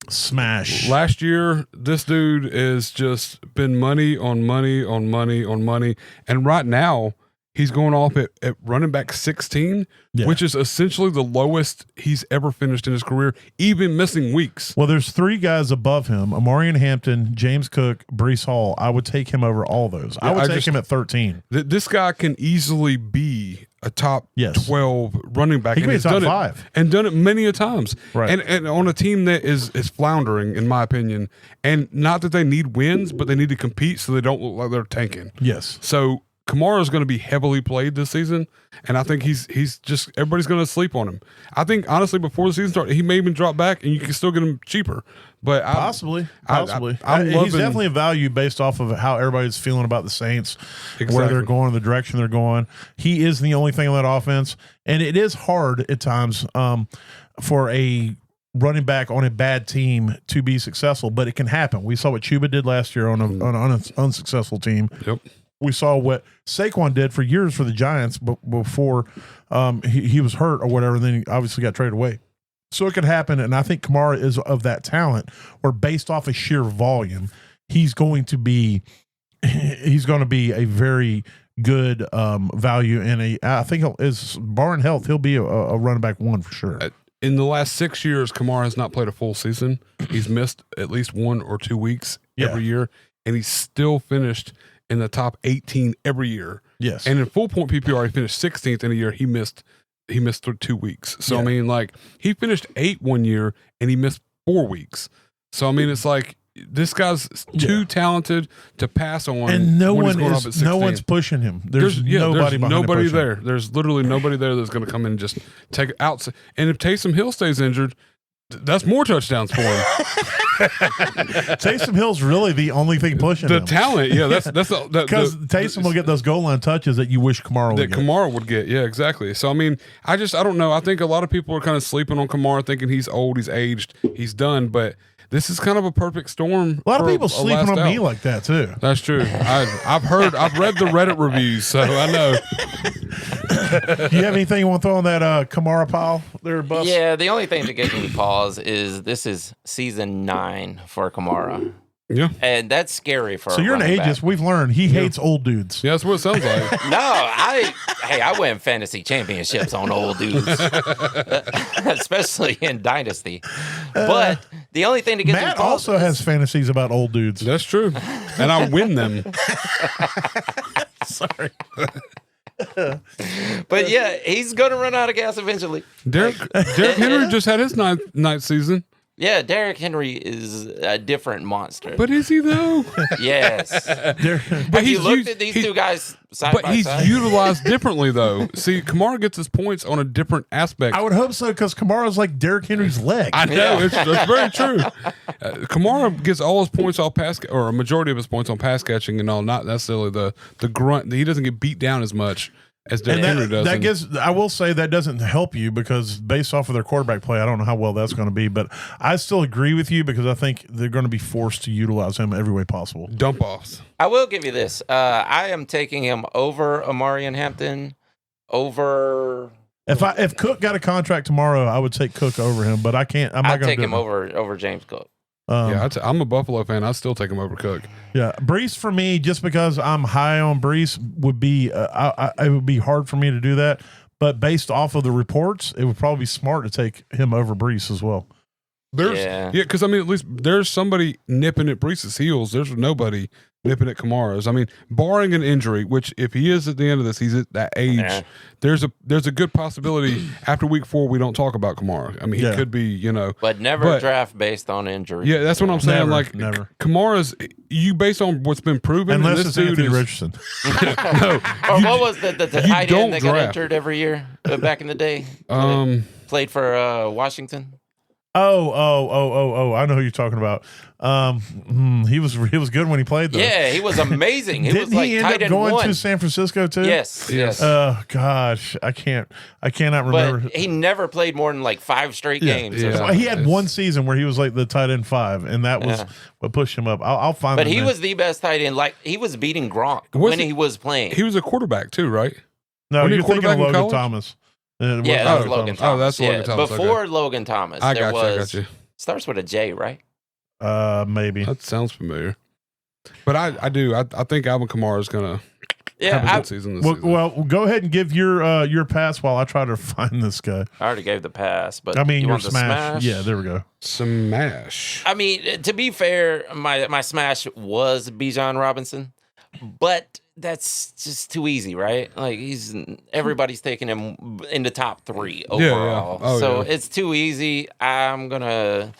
Smash. Last year, this dude has just been money on money on money on money. And right now, he's going off at running back 16, which is essentially the lowest he's ever finished in his career, even missing weeks. Well, there's 3 guys above him, Amarian Hampton, James Cook, Breece Hall. I would take him over all those. I would take him at 13. This guy can easily be a top 12 running back. He can be a top 5. And done it many a times. Right. And on a team that is floundering, in my opinion. And not that they need wins, but they need to compete so they don't look like they're tanking. Yes. So Kamara is going to be heavily played this season, and I think he's just everybody's going to sleep on him. I think honestly, before the season started, he may even drop back, and you can still get him cheaper. But possibly, he's definitely a value based off of how everybody's feeling about the Saints, where they're going, the direction they're going. He is the only thing on that offense, and it is hard at times for a running back on a bad team to be successful, but it can happen. We saw what Chuba did last year on an unsuccessful team. Yep. We saw what Saquon did for years for the Giants before he was hurt or whatever, and then he obviously got traded away. So it could happen, and I think Kamara is of that talent where based off of sheer volume, he's going to be a very good value, and I think is barring health, he'll be a running back 1 for sure. In the last 6 years, Kamara has not played a full season. He's missed at least 1 or 2 weeks every year, and he's still finished in the top 18 every year. Yes. And in full point PPR, he finished 16th in a year. He missed 2 weeks. So, I mean, like, he finished 8 one year and he missed 4 weeks. So, I mean, it's like this guy's too talented to pass on, and no when one he's going up at 16. no one's pushing him. There's nobody behind nobody him there. There's literally nobody there that's going to come in and just take it out. And if Taysom Hill stays injured, that's more touchdowns for him. Taysom Hill's really the only thing pushing The him. talent, yeah, that's Because Taysom will get those goal line touches that you wish Kamara would get. Kamara would get. Yeah, exactly. So I mean, I don't know. I think a lot of people are kind of sleeping on Kamara, thinking he's old, he's aged, he's done. But this is kind of a perfect storm. A lot of people sleeping on me like that too. That's true. I've read the Reddit reviews, so I know. Do you have anything you want to throw on that Kamara pile there, Buff? Yeah, the only thing to get me pause is this is season 9 for Kamara. Yeah. And that's scary for So a you're an running ageist. back. We've learned he hates old dudes. Yeah, that's what it sounds like. No, I win fantasy championships on old dudes, especially in Dynasty. But the only thing to get Matt me pause also has fantasies about old dudes. That's true. And I win them. Sorry. But yeah, he's gonna run out of gas eventually. Derek Henry just had his ninth season. Yeah, Derrick Henry is a different monster. But is he though? Yes. But Have you looked at these two guys side But by he's side? utilized differently though. See, Kamara gets his points on a different aspect. I would hope so because Kamara's like Derrick Henry's leg. I know it's very true. Kamara gets all his points off or a majority of his points on pass catching and all, not necessarily the grunt. He doesn't get beat down as much as Derrick Henry does. I will say that doesn't help you because based off of their quarterback play, I don't know how well that's going to be, but I still agree with you because I think they're going to be forced to utilize him every way possible. Dump offs. I will give you this. I am taking him over Amarian Hampton, over. If Cook got a contract tomorrow, I would take Cook over him, but I can't. I'm not I'd going to take him over James Cook. I'm a Buffalo fan. I still take him over Cook. Yeah, Brees for me, just because I'm high on Brees, would be it would be hard for me to do that. But based off of the reports, it would probably be smart to take him over Brees as well. Because I mean, at least there's somebody nipping at Brees' heels. There's nobody nipping at Kamara's. I mean, barring an injury, which if he is at the end of this, he's at that age. Yeah. There's a good possibility after week 4 we don't talk about Kamara. I mean, he could be, but never draft based on injury. Yeah, that's what I'm saying. Never. Kamara's you based on what's been proven. Unless this it's dude Anthony Richardson. What was the tight end that got injured every year back in the day? Played for Washington. Oh! I know who you're talking about. He was good when he played though. Yeah, he was amazing. He was like he end tight up end going 1 to San Francisco too? Yes. Oh gosh, I cannot remember. But he never played more than like 5 straight games. Yeah. Well, he had one season where he was like the tight end 5, and that was what pushed him up. I'll find. But he was the best tight end. Like he was beating Gronk when he was playing. He was a quarterback too, right? No, you're thinking of Logan college? Thomas. Yeah, that was Logan Thomas. Oh, that's Logan Thomas. Before Logan Thomas, I got you. Starts with a J, right? Maybe. That sounds familiar. But I do. I think Alvin Kamara is going to have a good season this season. Well, go ahead and give your pass while I try to find this guy. I already gave the pass, but I mean, you your want the smash? Yeah, there we go. Smash. I mean, to be fair, my smash was Bijan Robinson, but that's just too easy, right? Like everybody's taking him in the top 3 overall. Yeah. Oh, it's too easy. I'm gonna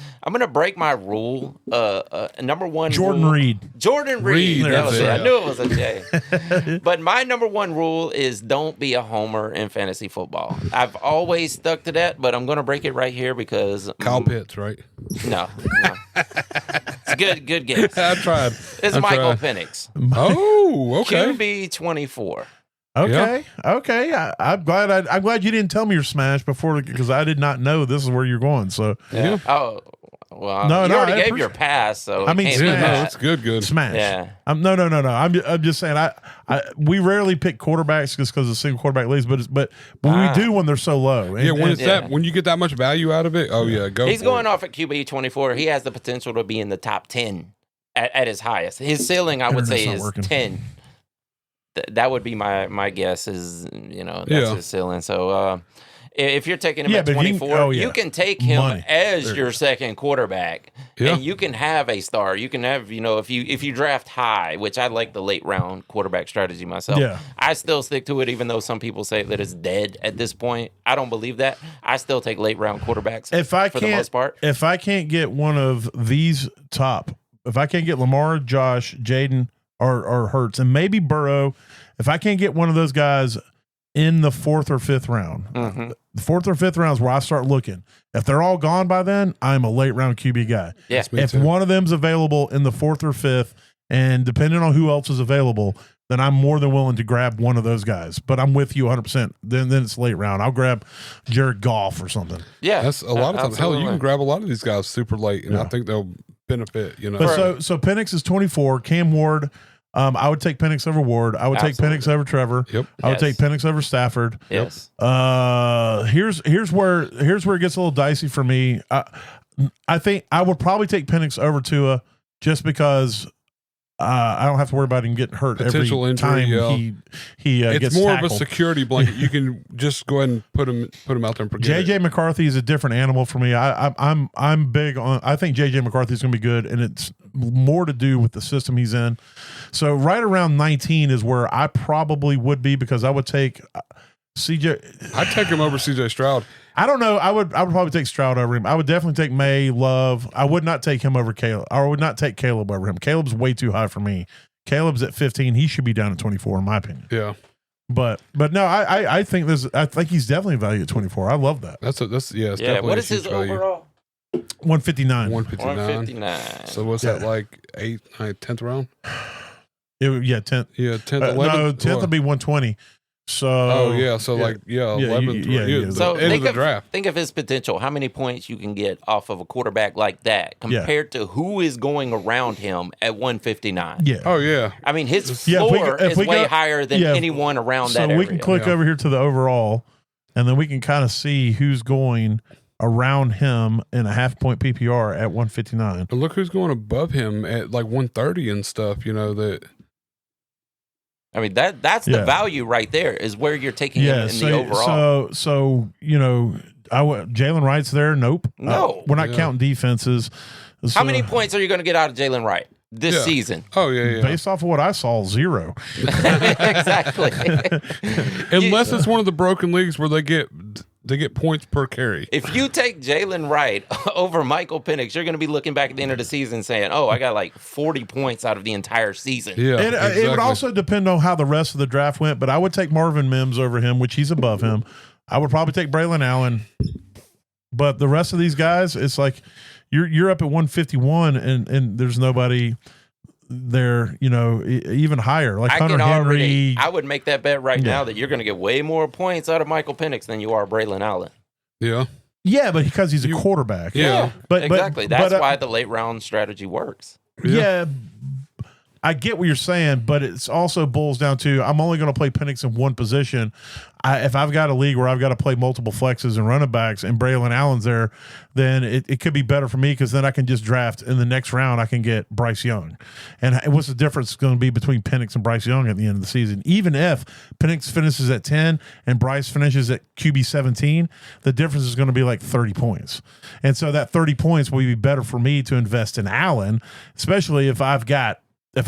break my rule. Number 1 Jordan Reed. Jordan Reed. That was it. Right. I knew it was a J. But my number 1 rule is don't be a homer in fantasy football. I've always stuck to that, but I'm gonna break it right here because Kyle Pitts, right? No. It's good guess. I tried. It's Michael Penix. Oh, okay. QB 24. Okay. I'm glad you didn't tell me your smash before because I did not know this is where you're going. So Yeah. Oh, well, you already gave your pass, so I mean, can't smash. do that. It's good. Smash. Yeah. No. I'm just saying. We rarely pick quarterbacks just because of single quarterback leagues, but we do when they're so low. And, when you get that much value out of it, go. He's going off at QB 24. He has the potential to be in the top 10 at his highest. His ceiling, I would say, is 10. That would be my guess. Is that's his ceiling. So. If you're taking him at 24, you can take him as your second quarterback, and you can have a star. You can have, if you draft high, which I like the late round quarterback strategy myself. Yeah. I still stick to it, even though some people say that it's dead at this point. I don't believe that. I still take late round quarterbacks for the most part. If I can't get one of these top if I can't get Lamar, Josh, Jaden, or Hurts, and maybe Burrow, if I can't get one of those guys in the 4th or 5th round, the 4th or 5th round is where I start looking. If they're all gone by then, I'm a late round QB guy. Yeah. If one of them's available in the 4th or 5th, and depending on who else is available, then I'm more than willing to grab one of those guys. But I'm with you 100%. Then it's late round. I'll grab Jared Goff or something. Yeah. That's a lot of times. Hell, you can grab a lot of these guys super late, and I think they'll benefit, But so Penix is 24. Cam Ward, I would take Penix over Ward. I would take Penix over Trevor. Yep. I would take Penix over Stafford. Yes. Here's where it gets a little dicey for me. I think I would probably take Penix over Tua just because I don't have to worry about him getting hurt Potential every time injury, he it's gets more tackled. of a security blanket. You can just go ahead and put him out there and forget JJ McCarthy is a different animal for me. I'm big on. I think JJ McCarthy is going to be good, and it's more to do with the system he's in. So right around 19 is where I probably would be, because I would take CJ. I'd take him over CJ Stroud. I don't know. I would probably take Stroud over him. I would definitely take May, Love. I would not take him over Caleb. I would not take Caleb over him. Caleb's way too high for me. Caleb's at 15. He should be down at 24 in my opinion. Yeah. But no, I think he's definitely valued at 24. I love that. It's definitely What is his overall? 159. 159. So what's that, like 8th, 9th, 10th round? 10th. Yeah, 10th, 11th. No, 10th would be 120. So 11th. So end of the draft. Think of his potential. How many points you can get off of a quarterback like that compared to who is going around him at 159. Yeah. Oh yeah. I mean, his floor is way higher than anyone around that area. So we can click over here to the overall, and then we can kind of see who's going around him in a half-point PPR at 159. But look who's going above him at like 130 and stuff. That. I mean, that's the value right there, is where you're taking him in the overall. So Jalen Wright's there. Nope. No. We're not counting defenses. How many points are you going to get out of Jalen Wright this season? Oh, yeah. Based off of what I saw, 0. Exactly. Unless it's one of the broken leagues where they get points per carry. If you take Jalen Wright over Michael Penix, you're going to be looking back at the end of the season saying, I got like 40 points out of the entire season. Yeah, It would also depend on how the rest of the draft went, but I would take Marvin Mims over him, which he's above him. I would probably take Braylon Allen. But the rest of these guys, it's like you're up at 151 and there's nobody there, even higher. Like Hunter Henry. I would make that bet right now that you're going to get way more points out of Michael Penix than you are Braylon Allen. Yeah. Yeah, but because he's a quarterback. Yeah. But exactly. That's why the late round strategy works. Yeah. I get what you're saying, but it's also boils down to I'm only going to play Penix in one position. If I've got a league where I've got to play multiple flexes and running backs and Braylon Allen's there, then it could be better for me, because then I can just draft in the next round. I can get Bryce Young. And what's the difference going to be between Penix and Bryce Young at the end of the season? Even if Penix finishes at 10 and Bryce finishes at QB 17, the difference is going to be like 30 points. And so that 30 points will be better for me to invest in Allen, especially if I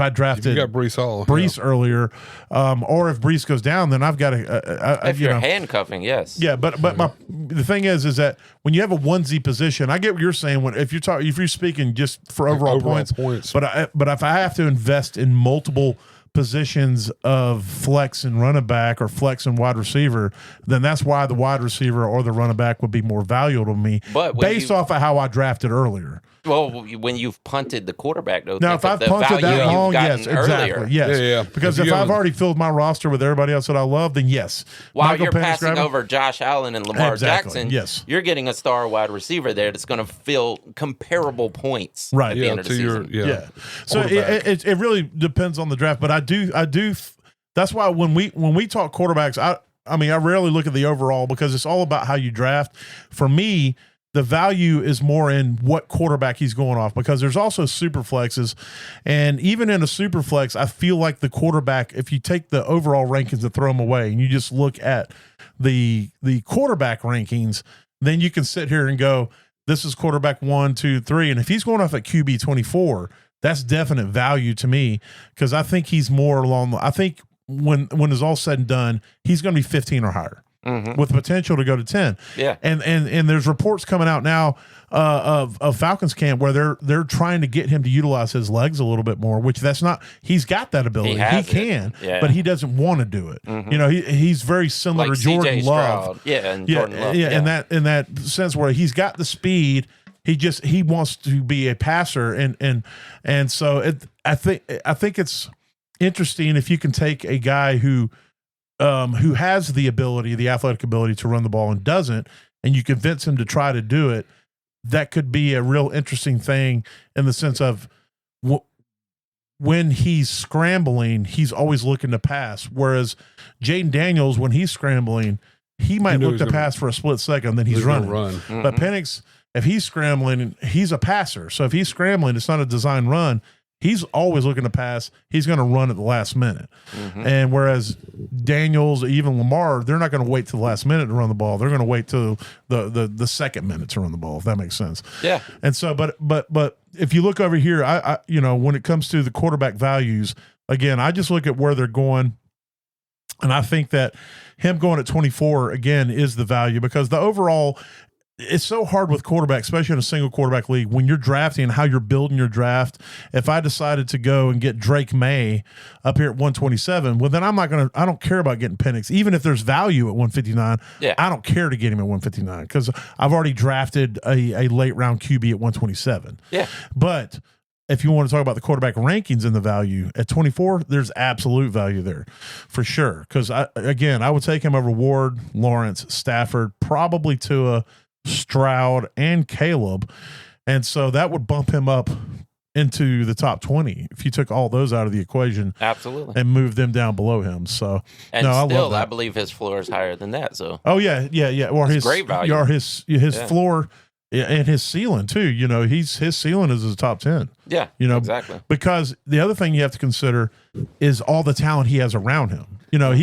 drafted Breece earlier, or if Breece goes down, then I've got to. If you're handcuffing, yes. Yeah, but the thing is that when you have a onesie position, I get what you're saying. If you're speaking just for overall points, but if I have to invest in multiple positions of flex and running back or flex and wide receiver, then that's why the wide receiver or the running back would be more valuable to me, based off of how I drafted earlier. Well, when you've punted the quarterback, though, now if I've punted that long, yes, exactly, yes, yeah. Because if I've already filled my roster with everybody else that I love, then yes. While you're passing over Josh Allen and Lamar Jackson, yes, you're getting a star wide receiver there that's going to fill comparable points right at the end of the season. So it really depends on the draft, but I do. That's why when we talk quarterbacks, I mean I rarely look at the overall, because it's all about how you draft. For me, the value is more in what quarterback he's going off, because there's also super flexes. And even in a super flex, I feel like the quarterback, if you take the overall rankings and throw them away and you just look at the quarterback rankings, then you can sit here and go, this is quarterback 1, 2, 3. And if he's going off at QB 24, that's definite value to me, because I think he's more I think when it's all said and done, he's going to be 15 or higher. with potential to go to 10. Yeah. And there's reports coming out now of Falcons camp where they're trying to get him to utilize his legs a little bit more, which that's not, he's got that ability. He can, but he doesn't want to do it. You know, he's very similar like to Jordan CJ Love. Stroud. And Jordan Love. In that sense where he's got the speed. He wants to be a passer, and so I think it's interesting if you can take a guy who has the ability, the athletic ability to run the ball and doesn't, and you convince him to try to do it. That could be a real interesting thing in the sense of when he's scrambling, he's always looking to pass. Whereas Jaden Daniels, when he's scrambling, he might look to pass for a split second, then he's running. But Penix, if he's scrambling, he's a passer. So if he's scrambling, it's not a design run. He's always looking to pass. He's going to run at the last minute. And whereas Daniels, even Lamar, they're not going to wait till the last minute to run the ball. They're going to wait till the second minute to run the ball, if that makes sense. Yeah. And so, but if you look over here, I you know, when it comes to the quarterback values, again, I just look at where they're going. And I think that him going at 24, again, is the value because the overall – it's so hard with quarterbacks, especially in a single quarterback league, when you're drafting and how you're building your draft. If I decided to go and get Drake May up here at 127, well, then I don't care about getting Penix. Even if there's value at 159, I don't care to get him at 159 because I've already drafted a late round QB at 127. Yeah. But if you want to talk about the quarterback rankings and the value at 24, there's absolute value there for sure. Because I would take him over Ward, Lawrence, Stafford, probably Tua, Stroud, and Caleb, and so that would bump him up into the top 20 if you took all those out of the equation, absolutely, and moved them down below him. So, and still, I believe his floor is higher than that. So, or his great value, or his floor and his ceiling too. You know, his ceiling is his top 10. Yeah, you know, exactly. Because the other thing you have to consider is all the talent he has around him. You know,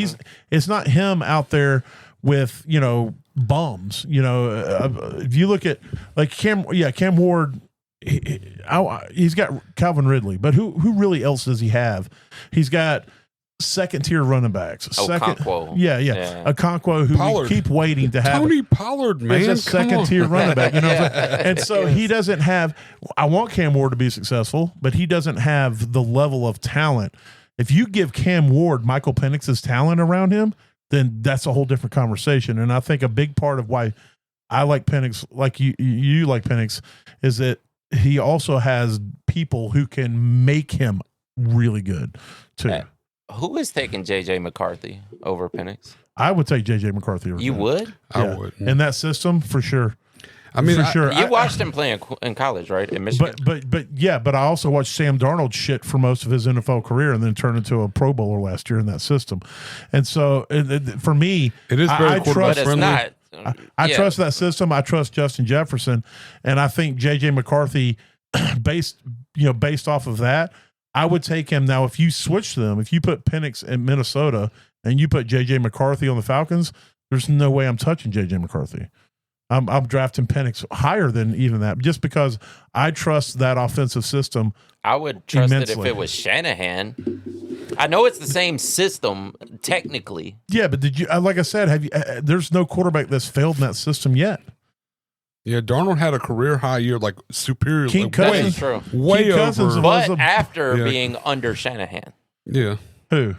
it's not him out there with, you know, bums. You know, if you look at like Cam Ward, he's got Calvin Ridley, but who really else does he have? He's got second tier running backs. Okonkwo. Okonkwo, who we keep waiting to have. Tony Pollard, man, a second tier running back. You know, and so he doesn't have. I want Cam Ward to be successful, but he doesn't have the level of talent. If you give Cam Ward Michael Penix's talent around him, then that's a whole different conversation. And I think a big part of why I like Penix, like you like Penix, is that he also has people who can make him really good too. Who is taking J.J. McCarthy over Penix? I would take J.J. McCarthy over You Penix. Would? I would. In that system, for sure. I mean, for sure. You watched him play in college, right? In Michigan. But I also watched Sam Darnold shit for most of his NFL career and then turned into a Pro Bowler last year in that system. And so for me, it is very quarterback friendly. I trust that system. I trust Justin Jefferson, and I think J.J. McCarthy, based off of that, I would take him. Now, if you switch them, if you put Penix in Minnesota and you put J.J. McCarthy on the Falcons, there's no way I'm touching J.J. McCarthy. I'm drafting Penix higher than even that, just because I trust that offensive system. I would trust immensely. it if it was Shanahan. I know it's the same system technically. Yeah, but did you? Like I said, have you? There's no quarterback that's failed in that system yet. Yeah, Darnold had a career high year, like superior. King Cousins, true. Way King over. Cousins but after being under Shanahan. Yeah. Who?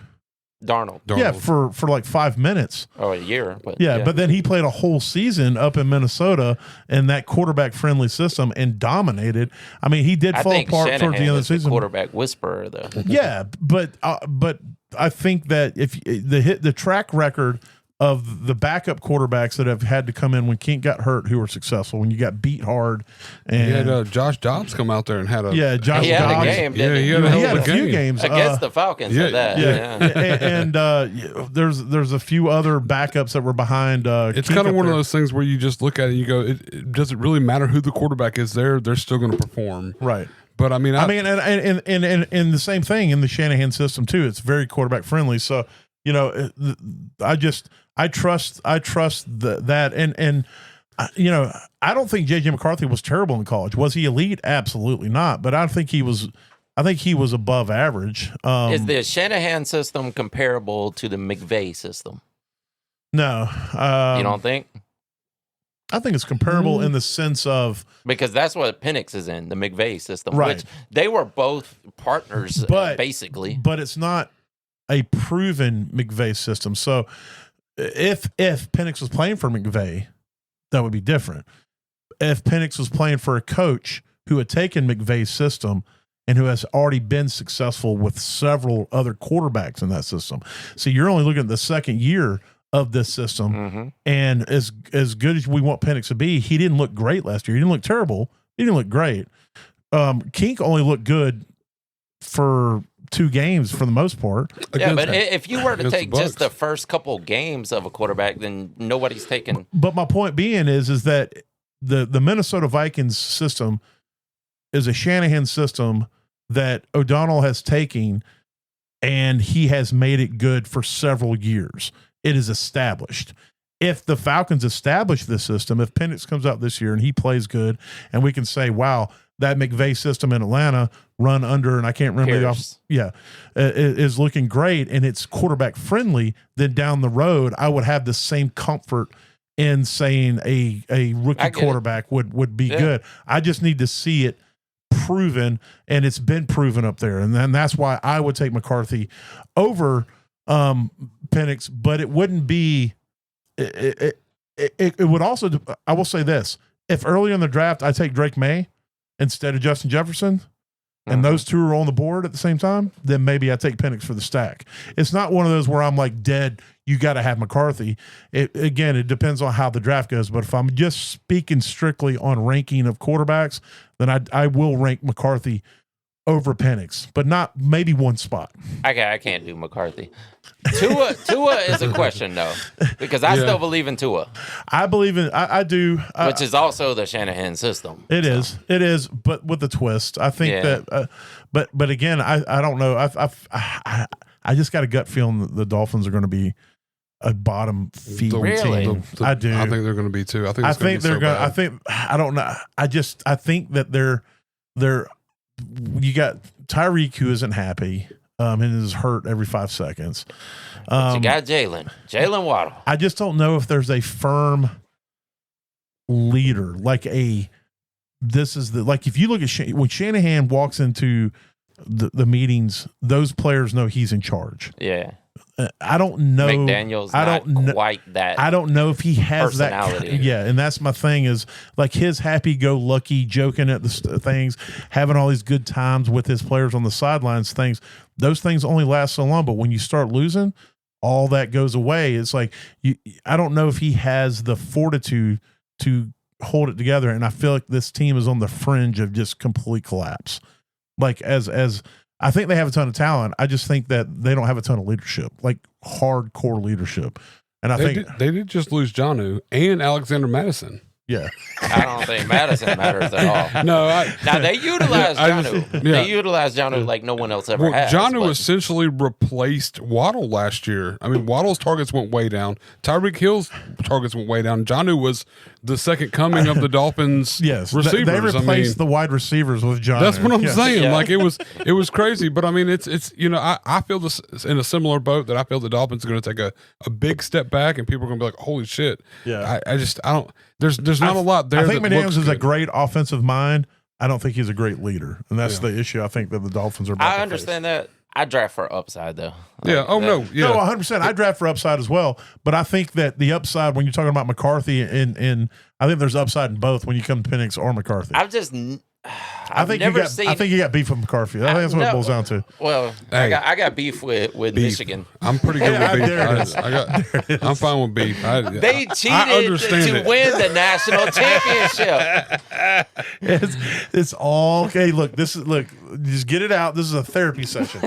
Darnold. Yeah, for like 5 minutes. Oh, a year. But but then he played a whole season up in Minnesota in that quarterback-friendly system and dominated. I mean, he did fall apart Shanahan towards the end of the season. Quarterback whisperer, though. Yeah, but I think that if the track record of the backup quarterbacks that have had to come in when Kink got hurt, who were successful, when you got beat hard, and he had Josh Dobbs come out there and had a Josh he had Dobbs. a game. He had a few games against the Falcons. and there's a few other backups that were behind. It's kind of one of those things where you just look at it and you go, does it really matter who the quarterback is there? They're still going to perform, right? But and the same thing in the Shanahan system too. It's very quarterback friendly. So I trust that and I don't think J.J. McCarthy was terrible in college. Was he elite? Absolutely not. But I think he was above average. Is the Shanahan system comparable to the McVay system? No. You don't think? I think it's comparable in the sense of because that's what Penix is in, the McVay system. Right. Which they were both partners, basically. But it's not a proven McVay system. So if Penix was playing for McVay, that would be different. If Penix was playing for a coach who had taken McVay's system and who has already been successful with several other quarterbacks in that system. So you're only looking at the second year of this system. And as good as we want Penix to be, he didn't look great last year. He didn't look terrible. He didn't look great. Kink only looked good for 2 games for the most part. Yeah, but if you were to take just the first couple games of a quarterback, then nobody's taking. But my point being is that the Minnesota Vikings system is a Shanahan system that O'Donnell has taken, and he has made it good for several years. It is established. If the Falcons establish this system, if Penix comes out this year and he plays good, and we can say, wow, that McVay system in Atlanta run under, and I can't remember is looking great, and it's quarterback friendly, then down the road, I would have the same comfort in saying a rookie quarterback would be good. I just need to see it proven, and it's been proven up there. And then that's why I would take McCarthy over Penix, but it wouldn't be it would also, I will say this, if early in the draft I take Drake May instead of Justin Jefferson and those two are on the board at the same time, then maybe I take Penix for the stack. It's not one of those where I'm like dead, you got to have McCarthy. Again, it depends on how the draft goes, but if I'm just speaking strictly on ranking of quarterbacks, then I will rank McCarthy over Penix, but not maybe one spot. I can't do McCarthy. Tua is a question though, because I still believe in Tua. I believe in I do, which is also the Shanahan system. It is, but with a twist. I think that, but again, I don't know. I just got a gut feeling that the Dolphins are going to be a bottom feed team. I do. I think they're going to be too. I think they're going. I think I don't know. I think that they're. You got Tyreek who isn't happy and is hurt every 5 seconds. But you got Jalen Waddle. I just don't know if there's a firm leader like if you look at when Shanahan walks into the meetings, those players know he's in charge. Yeah. I don't know. McDaniel's not quite that. I don't know if he has personality. Yeah, and that's my thing is like his happy-go-lucky, joking at the things, having all these good times with his players on the sidelines. Those things only last so long. But when you start losing, all that goes away. It's like I don't know if he has the fortitude to hold it together. And I feel like this team is on the fringe of just complete collapse. Like as I think they have a ton of talent. I just think that they don't have a ton of leadership, like hardcore leadership. And they did just lose Jonnu and Alexander Madison. Yeah. I don't think Madison matters at all. No. Now, they utilized Jonnu. They utilized Jonnu like no one else ever has. Jonnu essentially replaced Waddle last year. I mean, Waddle's targets went way down. Tyreek Hill's targets went way down. Jonnu was the second coming of the Dolphins receivers. They replaced the wide receivers with Jonnu. That's what I'm saying. Yeah. Like, it was crazy. But, I mean, it's I feel this in a similar boat that I feel the Dolphins are going to take a big step back and people are going to be like, holy shit. Yeah. I don't – there's not a lot there. I think McDaniels is a great offensive mind. I don't think he's a great leader, and that's the issue. I think that the Dolphins are. I understand that. I draft for upside though. Yeah. No, 100%. I draft for upside as well, but I think that the upside when you're talking about McCarthy and I think there's upside in both when you come to Penix or McCarthy. I think you got beef with McCarthy. I think that's what it boils down to. Well, hey, I got beef with Michigan. I'm pretty good with beef. I'm fine with beef. They cheated to win the national championship. It's all okay. Look, just get it out. This is a therapy session.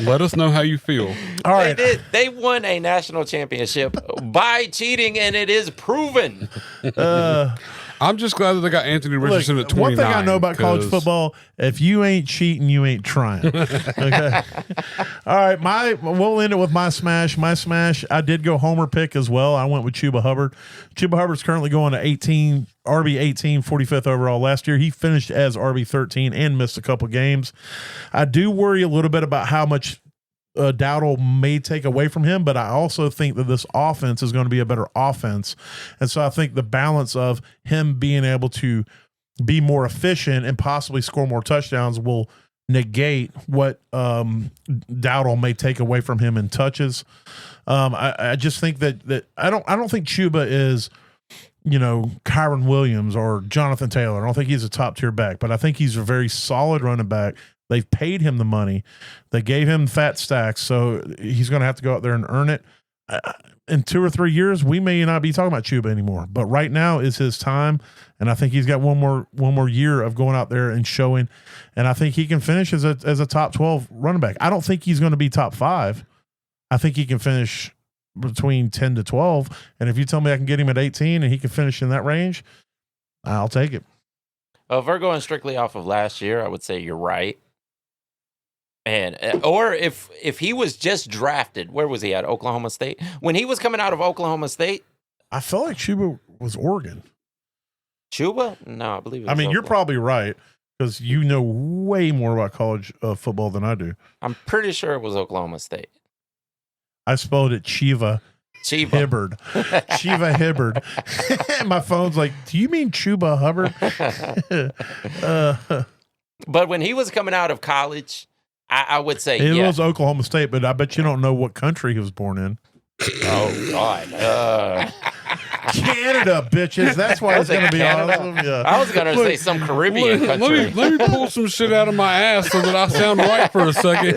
Let us know how you feel. All right. They won a national championship by cheating, and it is proven. I'm just glad that they got Anthony Richardson at 29. One thing I know about college football, if you ain't cheating, you ain't trying. Okay. All right. We'll end it with my smash. My smash, I did go homer pick as well. I went with Chuba Hubbard. Chuba Hubbard's currently going to RB 18, 45th overall. Last year, he finished as RB 13 and missed a couple games. I do worry a little bit about how much Dowdle may take away from him, but I also think that this offense is going to be a better offense. And so I think the balance of him being able to be more efficient and possibly score more touchdowns will negate what Dowdle may take away from him in touches. I just think that I don't think Chuba is, Kyron Williams or Jonathan Taylor. I don't think he's a top tier back, but I think he's a very solid running back. They've paid him the money. They gave him fat stacks, so he's going to have to go out there and earn it. In 2 or 3 years, we may not be talking about Chuba anymore, but right now is his time, and I think he's got one more year of going out there and showing, and I think he can finish as a top 12 running back. I don't think he's going to be top 5. I think he can finish between 10 to 12, and if you tell me I can get him at 18 and he can finish in that range, I'll take it. Well, if we're going strictly off of last year, I would say you're right. And or if he was just drafted, where was he at? Oklahoma State? When he was coming out of Oklahoma State, I felt like Chuba was Oregon. Chuba? No, I believe it was you're Oklahoma. probably right because you know way more about college football than I do. I'm pretty sure it was Oklahoma State. I spelled it Chiva Hibbard. Chiva Hibbard. My phone's like, do you mean Chuba Hubbard? But when he was coming out of college, I would say it was Oklahoma State, but I bet you don't know what country he was born in. Oh, God. Canada, bitches. That's why it's going to be awesome. Yeah. I was going to say some Caribbean country. Let me pull some shit out of my ass so that I sound right for a second.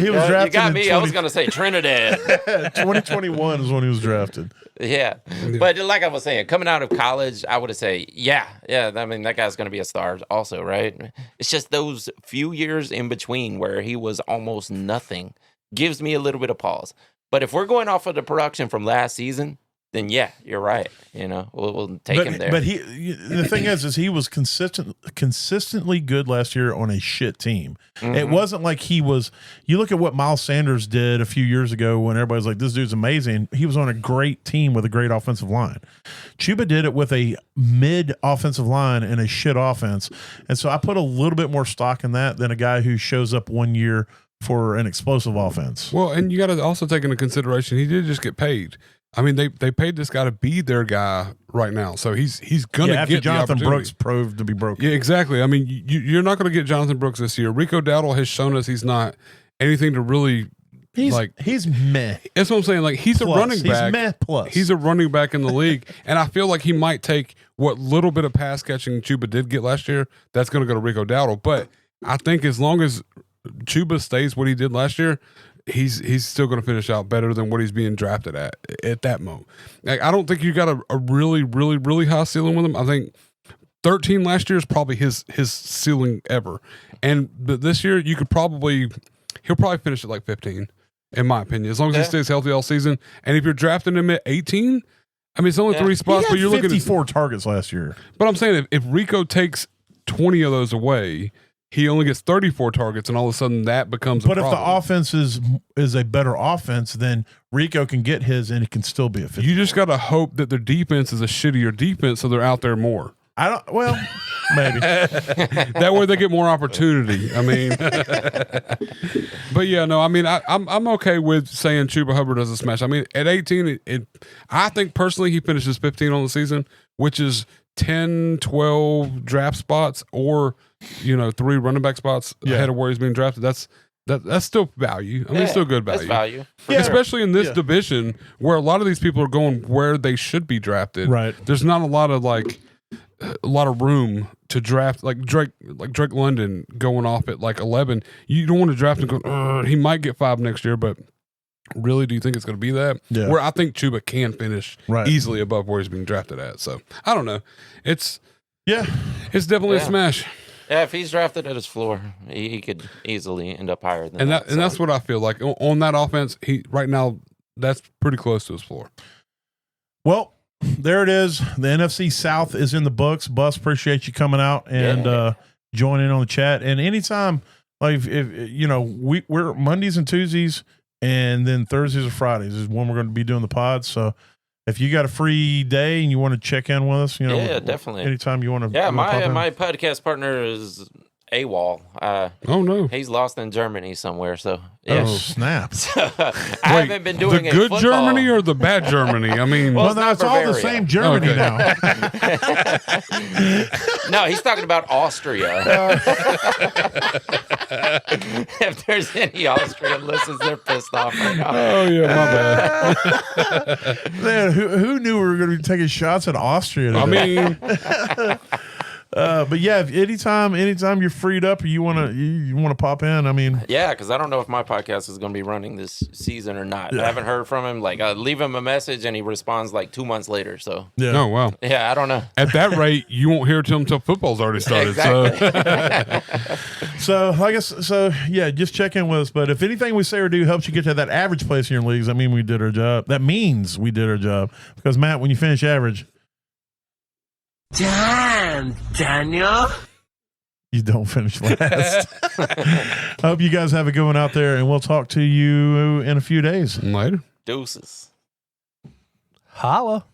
He was drafted. You got me. I was going to say Trinidad. 2021 is when he was drafted. Yeah. But like I was saying, coming out of college, I would say, yeah. I mean, that guy's going to be a star also, right? It's just those few years in between where he was almost nothing gives me a little bit of pause. But if we're going off of the production from last season, then yeah, you're right. We'll take him there. But the thing is he was consistently good last year on a shit team. Mm-hmm. It wasn't like he was. You look at what Miles Sanders did a few years ago when everybody's like, "This dude's amazing." He was on a great team with a great offensive line. Chuba did it with a mid offensive line and a shit offense, and so I put a little bit more stock in that than a guy who shows up one year for an explosive offense. Well, and you got to also take into consideration he did just get paid. I mean, they paid this guy to be their guy right now, so he's gonna after get Jonathan the Brooks proved to be broken. Yeah, exactly. I mean, you're not going to get Jonathan Brooks this year. Rico Dowdle has shown us he's not anything to really he's meh. That's what I'm saying. Like he's a running back. He's meh plus. He's a running back in the league, and I feel like he might take what little bit of pass catching Chuba did get last year. That's going to go to Rico Dowdle, but I think as long as Chuba stays what he did last year, he's still going to finish out better than what he's being drafted at that moment. Like, I don't think you got a really, really, really high ceiling with him. I think 13 last year is probably his ceiling ever. But this year he'll probably finish at like 15, in my opinion, as long as he stays healthy all season. And if you're drafting him at 18, I mean, it's only 3 spots, but you're looking at 54 targets last year. But I'm saying if Rico takes 20 of those away, he only gets 34 targets, and all of a sudden that becomes a problem. But if the offense is a better offense, then Rico can get his, and it can still be a 50. You just got to hope that their defense is a shittier defense, so they're out there more. Maybe. That way they get more opportunity. I mean, but yeah, no, I mean, I'm okay with saying Chuba Hubbard does a smash. I mean, at 18, I think personally he finishes 15 on the season, which is 10, 12 draft spots or 3 running back spots ahead of where he's being drafted. That's still value. I mean, it's still good value. That's value. Especially in this division where a lot of these people are going where they should be drafted. Right. There's not a lot of room to draft like Drake London going off at like 11. You don't want to draft him going, he might get 5 next year, but really, do you think it's going to be that? Yeah. Where I think Chuba can finish easily above where he's being drafted at. So I don't know. It's definitely a smash. Yeah, if he's drafted at his floor, he could easily end up higher than that. And that's what I feel like on that offense. He right now that's pretty close to his floor. Well, there it is. The NFC South is in the books. Bus, appreciate you coming out and joining on the chat. And anytime, like if we're Mondays and Tuesdays, and then Thursdays or Fridays is when we're going to be doing the pods. So if you got a free day and you want to check in with us, definitely. Anytime you want to. Yeah, my podcast partner is AWOL. Oh no, He's lost in Germany somewhere. So yeah. Oh, snap. I haven't been doing the good football. Germany or the bad Germany? I mean, Well, no, it's all the Bavaria. same Germany now. No, he's talking about Austria. If there's any Austrian listeners, they're pissed off right now. oh yeah, my bad. Man, who knew we were going to be taking shots at Austria today? I mean, but yeah, if anytime you're freed up or you want to pop in, I mean, Yeah, because I don't know if my podcast is going to be running this season or not. I haven't heard from him. Like, I leave him a message and he responds like 2 months later. So yeah. oh wow. yeah, I don't know. At that rate, you won't hear to him until football's already started. So I guess yeah, just check in with us. But if anything we say or do helps you get to that average place in your leagues, that means we did our job. That means we did our job. Because Matt, when you finish average, Damn, Daniel. you don't finish last. I hope you guys have a good one out there, and we'll talk to you in a few days. Later. Deuces. Holla.